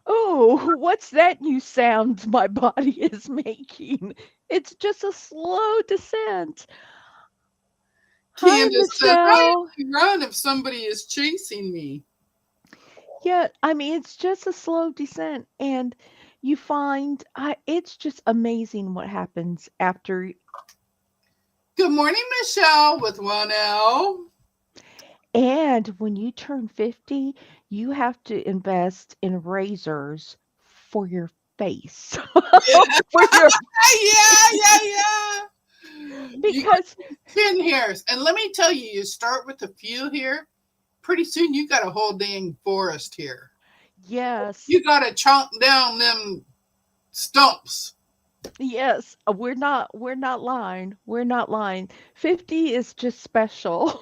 oh, what's that new sound my body is making? It's just a slow descent. Hi, Candace says, I Michelle. only run if somebody is chasing me. Yeah, I mean, it's just a slow descent, and you find it's just amazing what happens after. Good morning, Michelle with 1L. And when you turn 50, you have to invest in razors for your face. Yeah, For your yeah. You got because 10 hairs. And let me tell you, you start with a few here. Pretty soon you got a whole dang forest here. yes, You got to chomp down them stumps. yes, we're not lying. We're not lying. 50 is just special.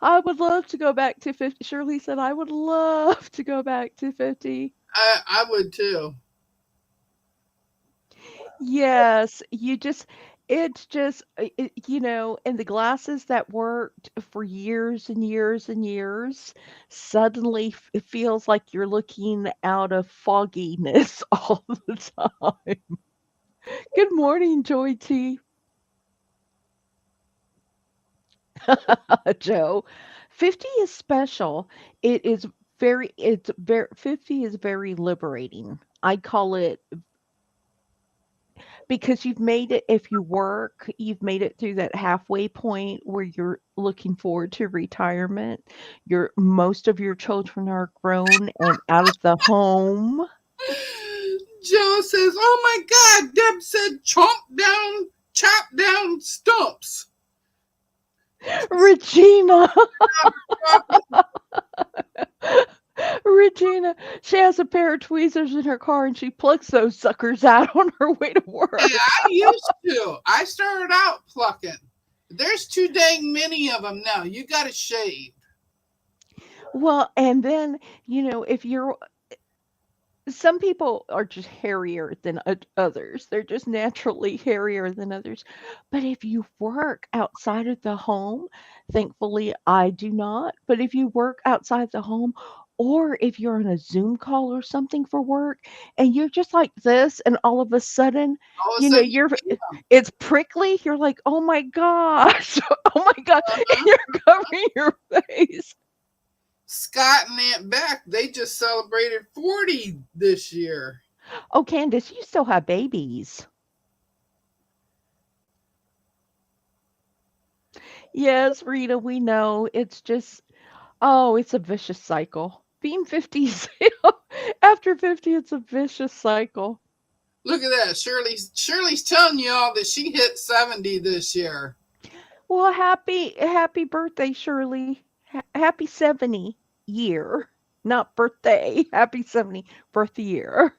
I would love to go back to 50. Shirley said I would love to go back to 50. I would too. Yes, you just It's just, and the glasses that worked for years and years and years, suddenly it feels like you're looking out of fogginess all the time. Good morning, Joy T. Joe. 50 is special. It's very 50 is very liberating. I call it because you've made it, if you work, you've made it through that halfway point where you're looking forward to retirement. Most of your children are grown and out of the home. Joe says, "Oh my God!" Deb said, chop down stumps." Regina, Chopping. Regina, she has a pair of tweezers in her car and she plucks those suckers out on her way to Yeah, work. I used to. I started out plucking. There's too dang many of them now. You got to shave. Well, and then, if you're some people are just hairier than others. They're just naturally hairier than others. But if you work outside of the home, thankfully I do not, but if you work outside the home, or if you're on a Zoom call or something for work and you're just like this, and all of a sudden, All of a you know, sudden, you're you it's prickly, you're like, oh my gosh, oh my God, and uh-huh. you're covering your face. Scott and Aunt Beck, they just celebrated 40 this year. Oh, Candace, you still have babies. Yes, Rita, we know. It's just, oh, it's a vicious cycle. Being 50, after 50, it's a vicious cycle. Look at that. Shirley's telling you all that she hit 70 this year. Well, happy birthday, Shirley. Happy 70 year. Not birthday. Happy 70 birth year.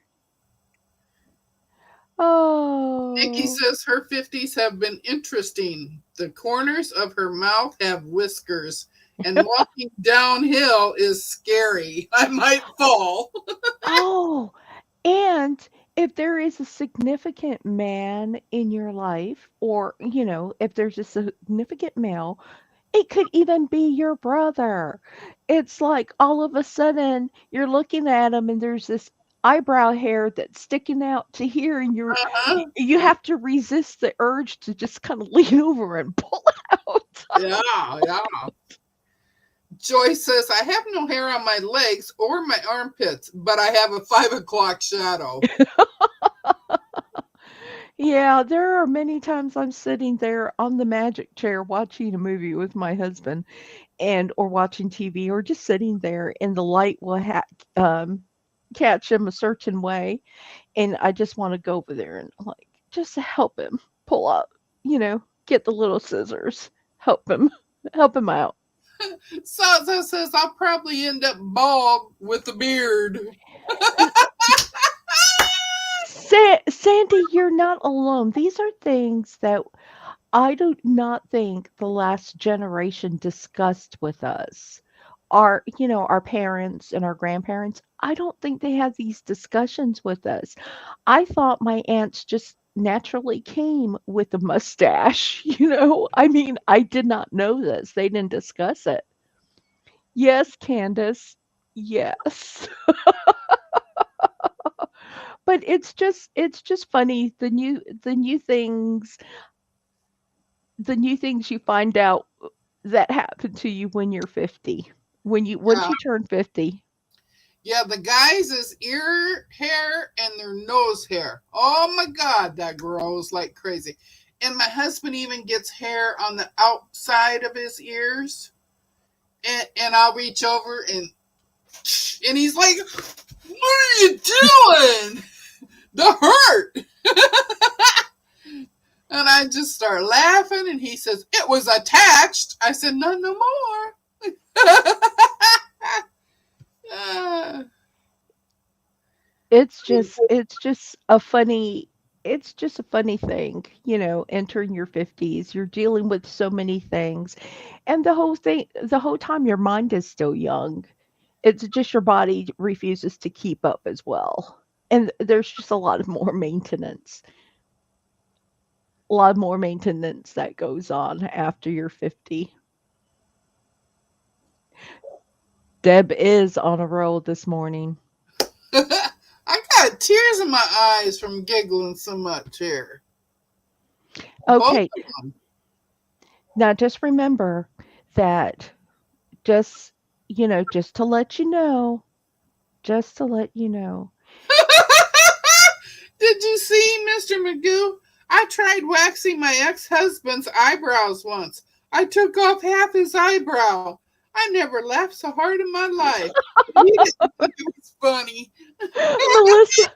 Nikki Oh, says her 50s have been interesting. The corners of her mouth have whiskers, and walking downhill is scary. I might fall. oh, and if there is a significant man in your life, or, if there's a significant male, it could even be your brother. It's like all of a sudden you're looking at him and there's this eyebrow hair that's sticking out to here, and Uh-huh. you have to resist the urge to just kind of lean over and pull it out. Yeah, yeah. Joyce says, I have no hair on my legs or my armpits, but I have a 5 o'clock shadow. Yeah, there are many times I'm sitting there on the magic chair watching a movie with my husband, and or watching TV, or just sitting there, and the light will um, catch him a certain way, and I just want to go over there and like just help him pull up, get the little scissors, help him out. So says, I'll probably end up bald with a beard. Sandy, you're not alone. These are things that I do not think the last generation discussed with us. Our parents and our grandparents, I don't think they had these discussions with us. I thought my aunts just naturally came with a mustache, I mean, I did not know this. They didn't discuss it. Yes, Candace. Yes. But it's just funny, the new things you find out that happen to you when you're 50. Once Yeah. you turn 50. Yeah, the guys is ear hair and their nose hair. Oh my God, that grows like crazy. And my husband even gets hair on the outside of his ears. And I'll reach over and he's like, what are you doing? The hurt. And I just start laughing and he says, it was attached. I said, no, no more. uh, It's just a funny thing, entering your 50s. You're dealing with so many things, and the whole time your mind is still young. It's just your body refuses to keep up as well. And there's just a lot of more maintenance. A lot more maintenance that goes on after you're 50. Deb is on a roll this morning. I got tears in my eyes from giggling so much here. Both Okay, of them. now just remember that just, just to let you know, just to let you know. Did you see, Mr. Magoo? I tried waxing my ex husband's eyebrows once. I took off half his eyebrow. I never laughed so hard in my life. He didn't think it was funny. Melissa,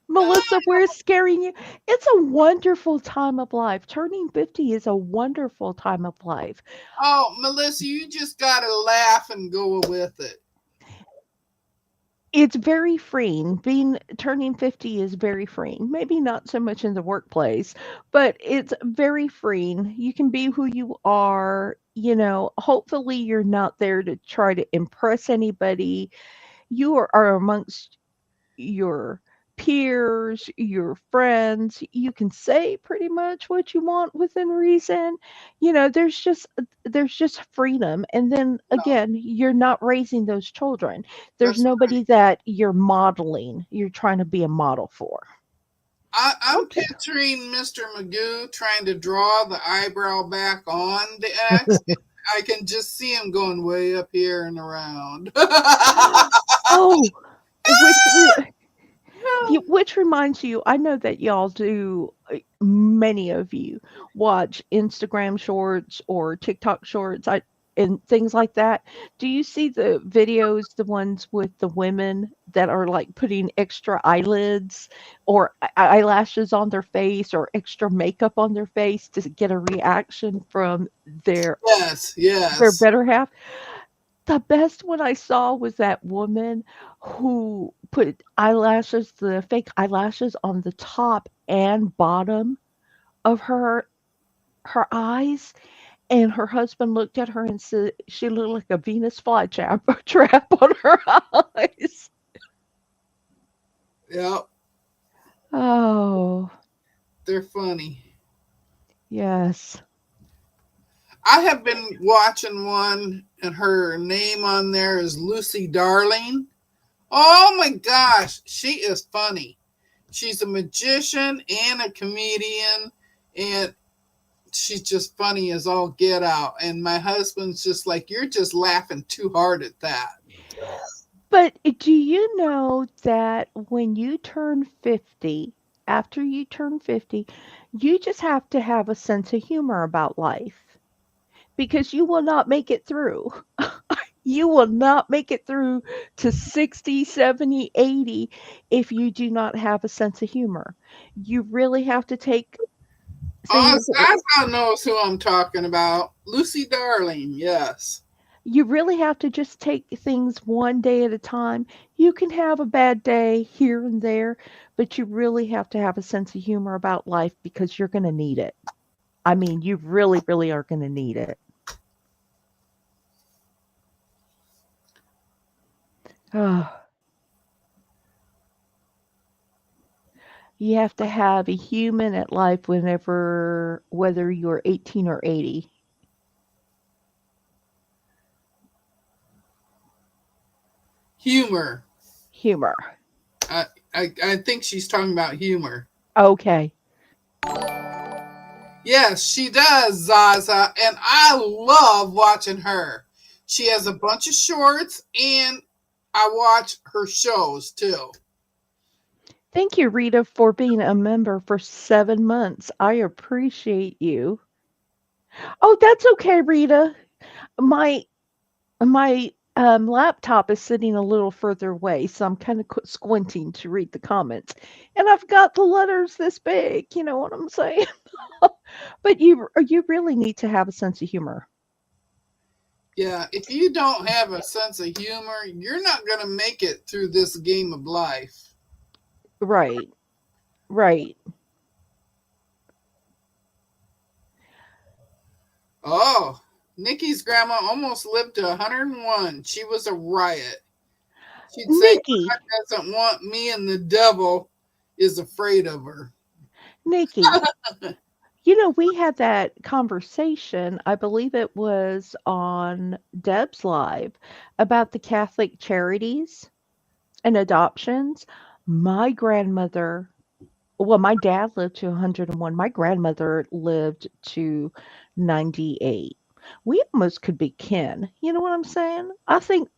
Melissa, we're scaring you. It's a wonderful time of life. Turning 50 is a wonderful time of life. Oh, Melissa, you just gotta laugh and go with it. It's very freeing. Being turning 50 is very freeing. Maybe not so much in the workplace, but it's very freeing. You can be who you are. Hopefully you're not there to try to impress anybody. You are amongst your peers, your friends. You can say pretty much what you want within reason. There's just freedom. And then No, again, you're not raising those children. There's that's nobody that you're modeling. You're trying to be a model for. I'm Okay. picturing Mr. Magoo trying to draw the eyebrow back on the X. I can just see him going way up here and around. Oh, which reminds you, I know that y'all do, many of you watch Instagram shorts or TikTok shorts, and things like that. Do you see the videos, the ones with the women that are like putting extra eyelids or eyelashes on their face or extra makeup on their face to get a reaction from their Yes, their yes. better half? The best one I saw was that woman who put eyelashes, the fake eyelashes on the top and bottom of her eyes, and her husband looked at her and said she looked like a Venus flytrap trap on her eyes. Yep, Oh, they're funny. yes. I have been watching one, and her name on there is Lucy Darling. Oh my gosh, she is funny. She's a magician and a comedian, and she's just funny as all get out. And my husband's just like, you're just laughing too hard at that. But do you know that when you turn 50, after you turn 50, you just have to have a sense of humor about life because you will not make it through. You will not make it through to 60, 70, 80 if you do not have a sense of humor. You really have to take things Ozzy knows who I'm talking about. Lucy Darling, yes. you really have to just take things one day at a time. You can have a bad day here and there, but you really have to have a sense of humor about life because you're going to need it. I mean, you really, really are going to need it. Oh, you have to have a human at life whenever, whether you're 18 or 80. Humor. Humor. I think she's talking about humor. Okay. Yes, she does, Zaza, and I love watching her. She has a bunch of shorts, and I watch her shows too. Thank you, Rita, for being a member for 7 months. I appreciate you. Oh, that's okay, Rita. My laptop is sitting a little further away, so I'm kind of squinting to read the comments. And I've got the letters this big, you know what I'm saying? But you really need to have a sense of humor. Yeah, if you don't have a sense of humor, you're not going to make it through this game of life. Right. Right. Oh, Nikki's grandma almost lived to 101. She was a riot. She'd say, Nikki, God doesn't want me, and the devil is afraid of her. Nikki, We had that conversation, I believe it was on Deb's Live, about the Catholic charities and adoptions. My grandmother, well, my dad lived to 101. My grandmother lived to 98. We almost could be kin. You know what I'm saying? I think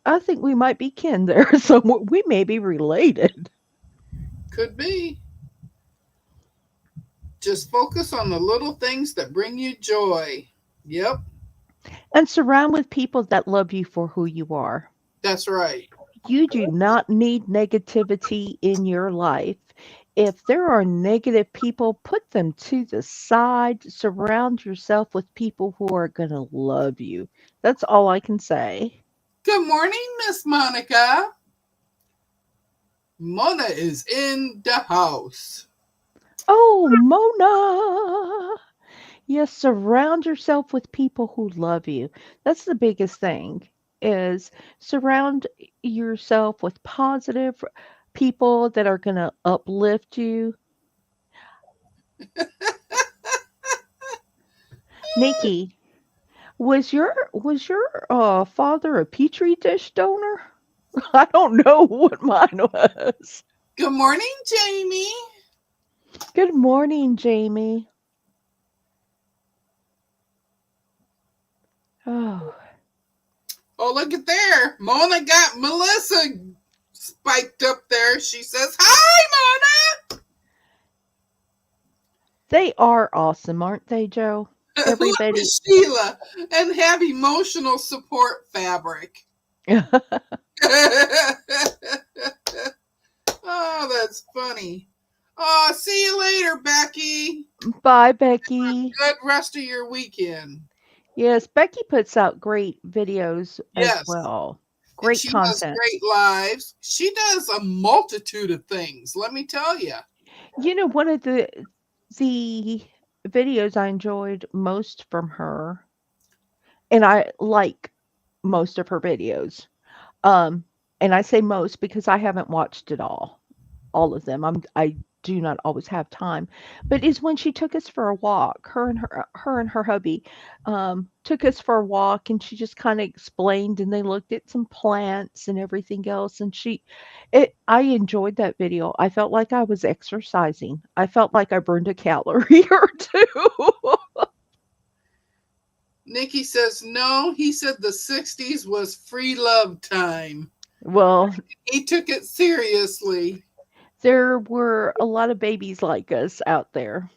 we might be kin there. So we may be related. Could be. Just focus on the little things that bring you joy. Yep, And surround with people that love you for who you are. that's right. You do not need negativity in your life. If there are negative people, put them to the side. Surround yourself with people who are going to love you. That's all I can say. Good morning, Miss Monica. Mona is in the house. Oh, Mona. Yes, surround yourself with people who love you. That's the biggest thing is surround yourself with positive people that are going to uplift you. Nikki, was your father a petri dish donor? I don't know what mine was. Good morning, Jamie. Good morning, Jamie. Oh, Oh, look at there. Mona got Melissa spiked up there. She says, "Hi, they are awesome, aren't they, Joe? Mona." Look at Everybody. Sheila and have emotional support fabric. Oh, that's funny. Oh, see you later, Becky. Bye, Becky. Good rest of your weekend. Yes, Becky puts out great videos as Yes. well. And Great she does content. great lives. She does a multitude of things, let me tell you. One of the videos I enjoyed most from her, and I like most of her videos. Um, and I say most because I haven't watched it all of them. I do not always have time, but is when she took us for a walk. Her and her hubby took us for a walk, and she just kind of explained, and they looked at some plants and everything else. And I enjoyed that video. I felt like I was exercising. I felt like I burned a calorie or two. Nikki says, no, he said the 60s was free love time. Well, He took it seriously. there were a lot of babies like us out there.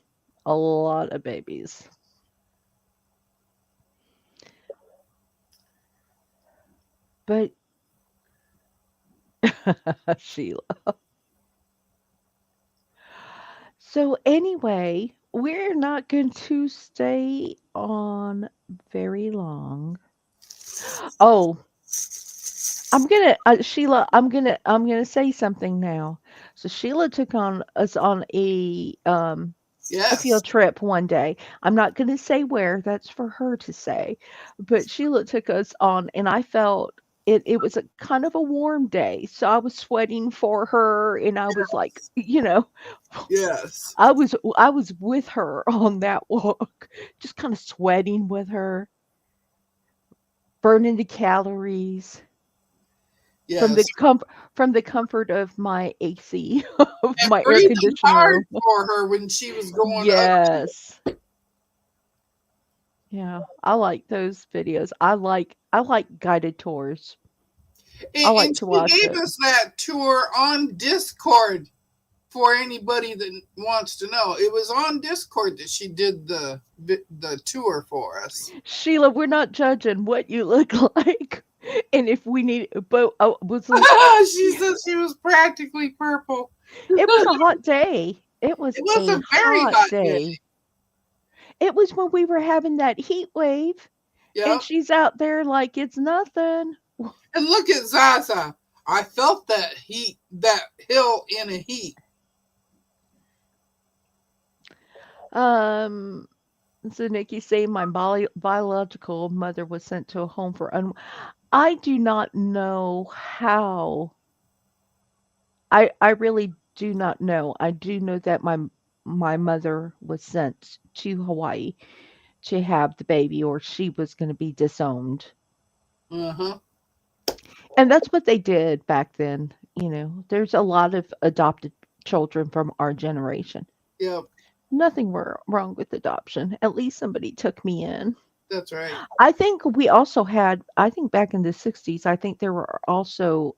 A lot of babies. But Sheila. So anyway, we're not going to stay on very long. Oh, I'm gonna say something now. So Sheila took on us on a Yes. field trip one day. I'm not gonna say where. That's for her to say. But Sheila took us on, and I felt it was a kind of a warm day, so I was sweating for her, and I was like, Yes. I was with her on that walk, just kind of sweating with her, burning the calories from the Yes. comfort of my AC, of And my air breathing conditioned hard room. for her when she was going up. Yes. Yeah, I like those videos. I like guided tours. I like And to she watch gave it. us that tour on Discord for anybody that wants to know. It was on Discord that she did the tour for us. Sheila, we're not judging what you look like. And if we need, but She said she was practically purple. it was a hot day. It was It was a a very hot hot day. day. It was when we were having that heat wave, and Yep. she's out there like it's nothing. And look at Zaza. I felt that heat, that hill in a heat. Um, so Nikki saying my biological mother was sent to a home for I do not know how. I really do not know. I do know that my mother was sent. to Hawaii to have the baby or she was going to be disowned. Uh-huh. And that's what they did back then. There's a lot of adopted children from our generation. Yep. Nothing wrong with adoption. At least somebody took me in. That's right. I think we also had, I think back in the 60s, I think there were also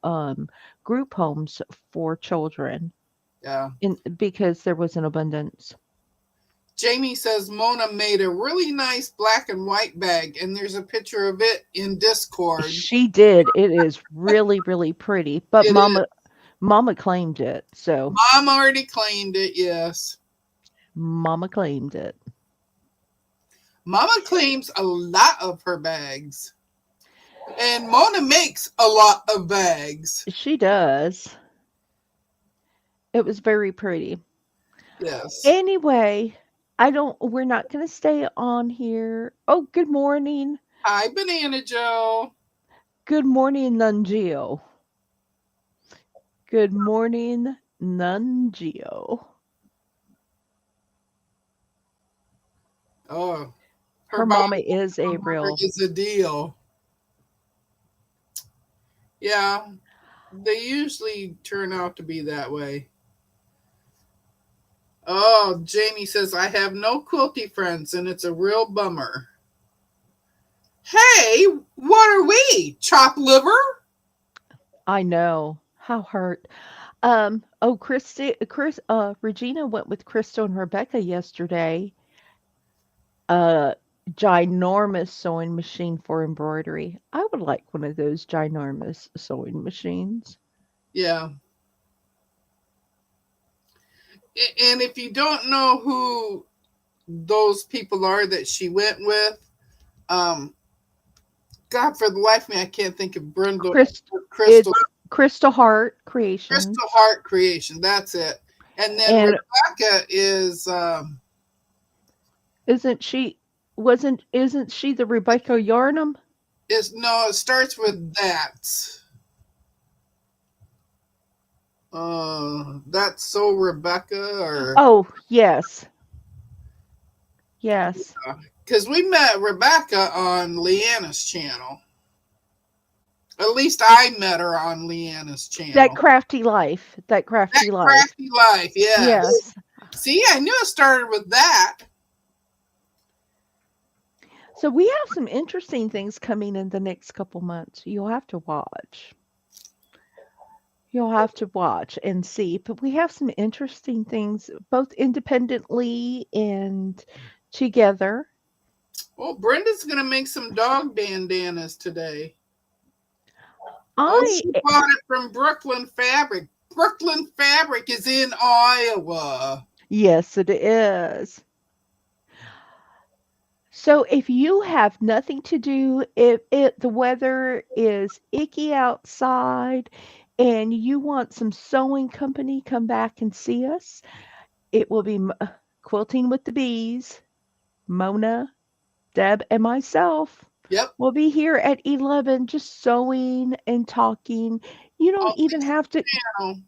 group homes for children Yeah. because there was an abundance. Jamie says Mona made a really nice black and white bag, and there's a picture of it in Discord. She did. It is really, really pretty. But It is. Mama claimed it. So Mom already claimed it, yes. Mama claimed it. Mama claims a lot of her bags. And Mona makes a lot of bags. She does. It was very pretty. Yes. Anyway, we're not going to stay on here. Oh, good morning. Hi, Banana Joe. Good morning, Nungio. Good morning, Nungio. Oh, her Her mama bottle is a water real. is a deal. Yeah, they usually turn out to be that way. Oh, Jamie says, I have no quilty friends and it's a real bummer. Hey, what are we? Chop liver? I know. How hurt. Oh, Regina went with Crystal and Rebecca yesterday. A ginormous sewing machine for embroidery. I would like one of those ginormous sewing machines. Yeah. And if you don't know who those people are that she went with, um, God, for the life of me, I can't think of Brenda. Chris, Crystal. it's Crystal Heart Creations, Crystal Heart Creation. That's it. And then and Rebecca is, isn't she? Isn't she the Rebecca Yarnum? no, it starts with that. That's so Rebecca, or Oh, yes, yes. because we met Rebecca on Leanna's channel. At least I met her on Leanna's That channel. crafty life. That That crafty life. crafty life, yes. Yes. See, I knew it started with that. So we have some interesting things coming in the next couple months. You'll have to watch. You'll have to watch and see. But we have some interesting things, both independently and together. Well, Brenda's gonna make some dog bandanas today. Oh, I, she bought it from Brooklyn Fabric. Brooklyn Fabric is in Iowa. yes, it is. So if you have nothing to do, if the weather is icky outside and you want some sewing company, come back and see us. It will be Quilting with the Bees, Mona, Deb, and myself. Yep. We'll be here at 11 just sewing and talking. You don't Oh, even have to, channel.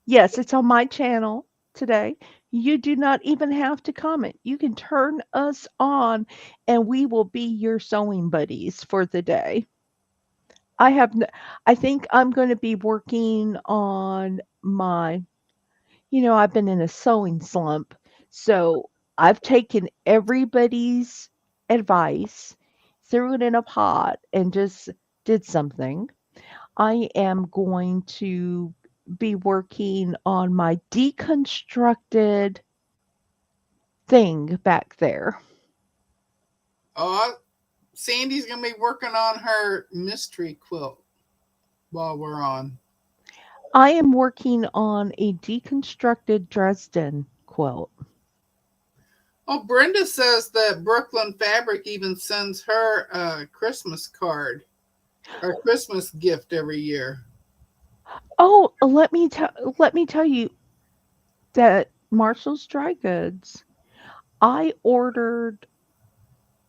yes, it's on my channel today. You do not even have to comment. You can turn us on and we will be your sewing buddies for the day. I have, I think I'm going to be working on I've been in a sewing slump. So I've taken everybody's advice, threw it in a pot, and just did something. I am going to be working on my deconstructed thing back there. Oh, Sandy's gonna be working on her mystery quilt while we're on. I am working on a deconstructed Dresden quilt. Oh, Brenda says that Brooklyn Fabric even sends her a Christmas card or Christmas gift every year. Oh, let me tell you that Marshall's Dry Goods. I ordered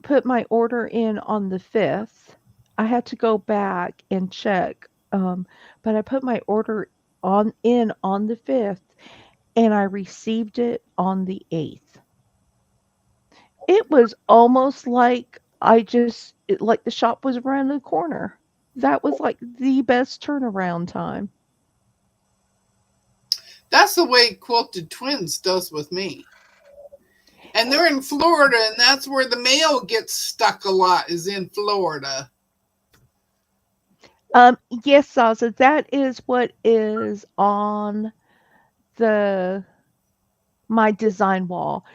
put my order in on the 5th. I had to go back and check, but I put my order on the 5th, and I received it on the 8th. It was almost like like the shop was around the corner. That was like the best turnaround time. That's the way Quilted Twins does with me. And they're in Florida, and that's where the mail gets stuck a lot, is in Florida. Yes, Zaza, that is what is on the my design wall.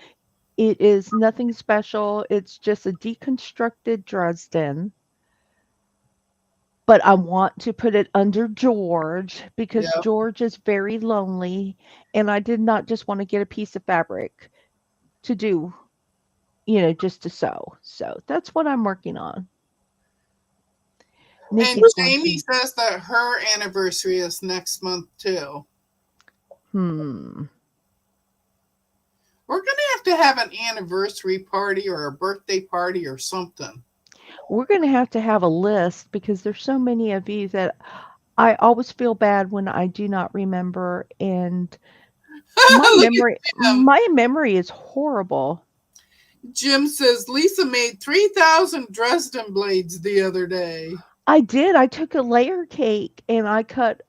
It is nothing special. It's just a deconstructed Dresden, but I want to put it under George because Yeah. George is very lonely, and I did not just want to get a piece of fabric to do, just to sew. So that's what I'm working on. And Nikki's going Jamie to, says that her anniversary is next month, too. hmm, We're going to have an anniversary party or a birthday party or something. we're going to have a list because there's so many of you that I always feel bad when I do not remember, and Look at Jim. my memory is horrible. Jim says Lisa made 3,000 Dresden blades the other day. I did. I took a layer cake and I cut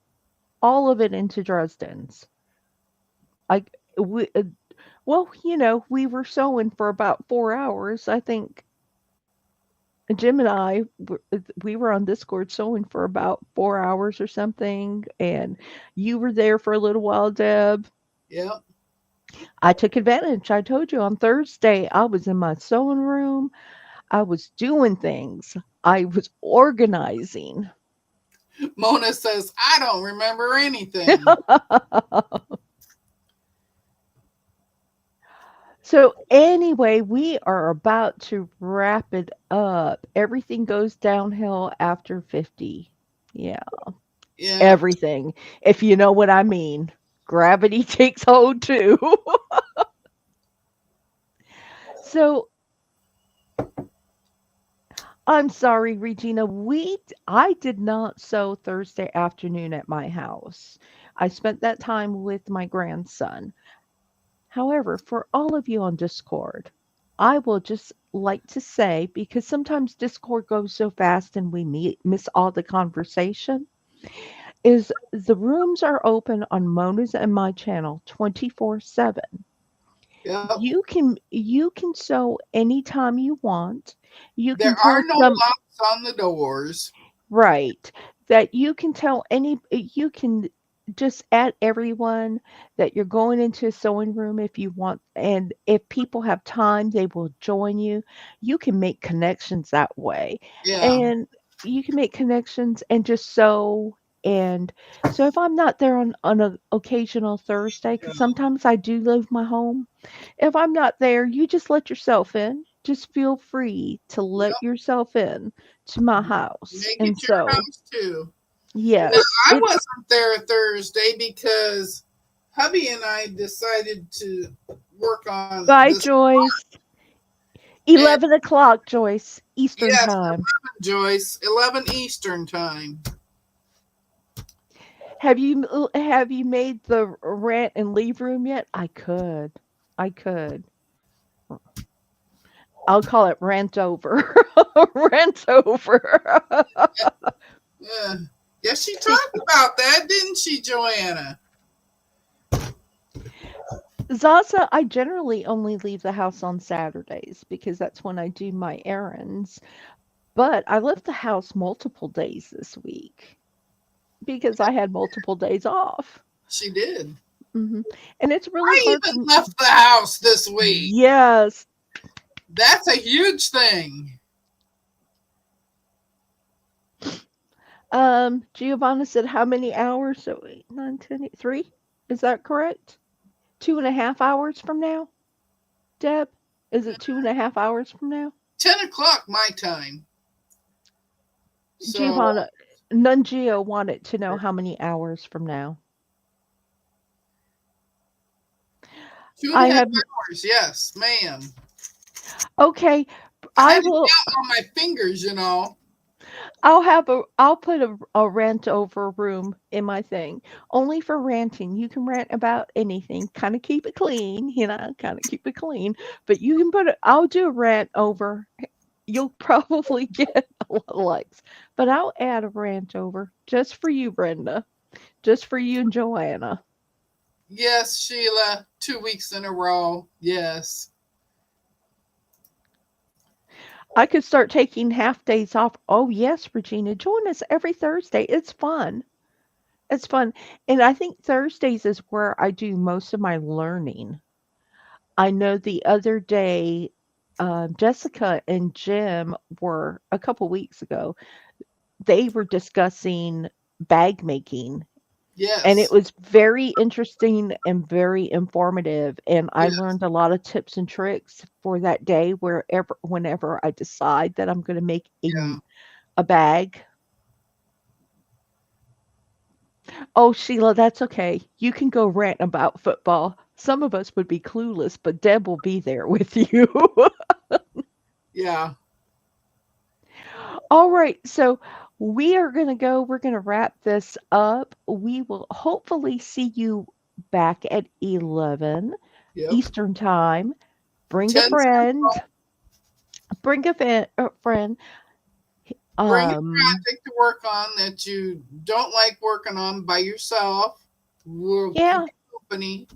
all of it into Dresdens. I we well, we were sewing for about 4 hours. I think Jim and we were on Discord sewing for about 4 hours or something, and you were there for a little while, Deb. Yep. I took advantage. I told you on Thursday I was in my sewing room. I was doing things. I was organizing. Mona says, I don't remember anything. So anyway, we are about to wrap it up. Everything goes downhill after 50. Yeah, Yeah. everything. If you know what I mean. Gravity takes hold too. So I'm sorry, Regina. I did not sew Thursday afternoon at my house. I spent that time with my grandson. However, for all of you on Discord, I will just like to say, because sometimes Discord goes so fast and miss all the conversation, is the rooms are open on Mona's and my channel 24/7. Yep. You can sew anytime you want. You There can are tell no some locks on the doors. Right. That you can just add everyone that you're going into a sewing room if you want, and if people have time, they will join you. You can make connections that way. Yeah. And you can make connections and just sew. And so if I'm not there on an occasional Thursday, because sometimes I do leave my home, if I'm not there, you just let yourself in. Just feel free to let Yep. yourself in to my house. Make And it your so, house too. Now, yes, I it's wasn't there Thursday because hubby and I decided to work on bye, this. Joyce. And 11 o'clock, Joyce, Eastern yes, time. Joyce, 11 Eastern time. Have you made the rant and leave room yet? I could. I could. I'll call it rant over. Rant over. Yeah. Yeah, she talked about that, didn't she, Joanna? Zaza, I generally only leave the house on Saturdays because that's when I do my errands. But I left the house multiple days this week because I had multiple days off. She did. Mhm. And it's really I hard even for left the house this week. Yes. That's a huge thing. Giovanna said how many hours? So 8, 9, 10, 3? Is that correct? 2.5 hours from now, Deb? Is it 2.5 hours from now? 10 o'clock my time. So Giovanna, Nungio wanted to know how many hours from now. two and I a half have hours. Yes, ma'am. Okay. I I had to will count on my fingers. I'll put a rant over room in my thing. Only for ranting. You can rant about anything. Kind of keep it clean, kind of keep it clean. But you can I'll do a rant over. You'll probably get a lot of likes. But I'll add a rant over just for you, Brenda. Just for you and Joanna. Yes, Sheila, 2 weeks in a row. Yes. I could start taking half days off. Oh, yes, Regina. Join us every Thursday. It's fun. It's fun. And I think Thursdays is where I do most of my learning. I know the other day, Jessica and Jim were a couple weeks ago, they were discussing bag making. And it Yes. was very interesting and very informative. And I Yes. learned a lot of tips and tricks for that day whenever I decide that I'm going to make Yeah. a bag. Oh, Sheila, that's okay. You can go rant about football. Some of us would be clueless, but Deb will be there with you. Yeah. All right, so we're going to wrap this up. We will hopefully see you back at 11 Yep. Eastern Time. Bring a 10 friend. Central. A friend. Bring a Um, project to work on that you don't like working on by yourself. We'll keep yeah, you company.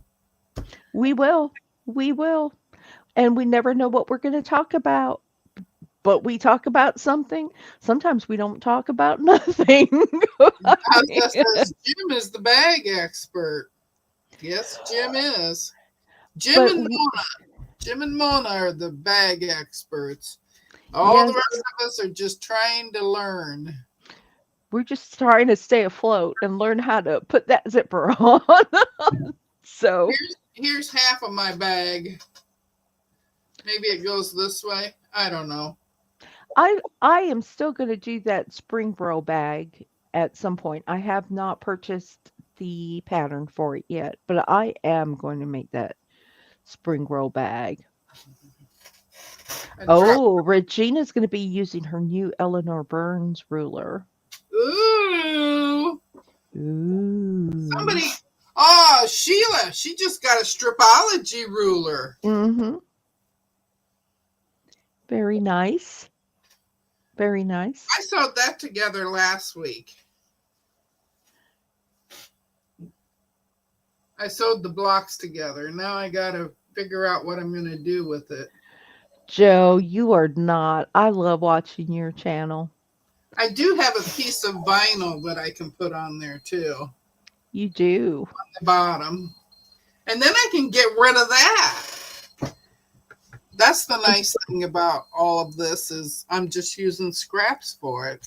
we will. We will. And we never know what we're going to talk about, but we talk about something. Sometimes we don't talk about nothing. Contest says Jim is the bag expert. Yes, Jim is. Jim but and Mona. Jim and Mona are the bag experts. All the yes, rest of us are just trying to learn. we're just trying to stay afloat and learn how to put that zipper on. So Here's half of my bag. Maybe it goes this way. I don't know. I am still going to do that spring roll bag at some point. I have not purchased the pattern for it yet, but I am going to make that spring roll bag. I dropped. Oh, Regina's going to be using her new Eleanor Burns ruler. Ooh. Ooh. Somebody. Oh, Sheila. She just got a stripology ruler. Mhm. Very nice. Very nice. I sewed that together last week. I sewed the blocks together. Now I got to figure out what I'm going to do with it. Joe, you are not. I love watching your channel. I do have a piece of vinyl that I can put on there too, You do. the bottom. And then I can get rid of that. That's the nice thing about all of this is I'm just using scraps for it.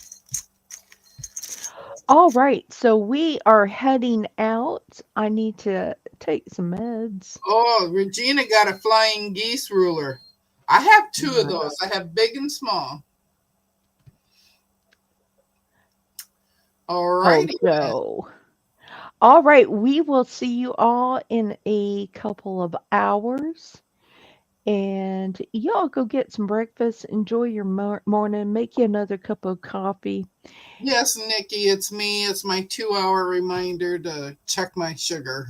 All right, so we are heading out. I need to take some meds. Oh, Regina got a flying geese ruler. I have two of Nice. those. I have big and small. All Oh, righty then. Joe. All right, we will see you all in a couple of hours. And y'all go get some breakfast. Enjoy your morning. Make you another cup of coffee. Yes, Nikki, it's me. It's my 2 hour reminder to check my sugar.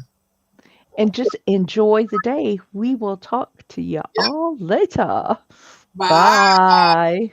And just enjoy the day. We will talk to you Yep. all later. Bye. Bye.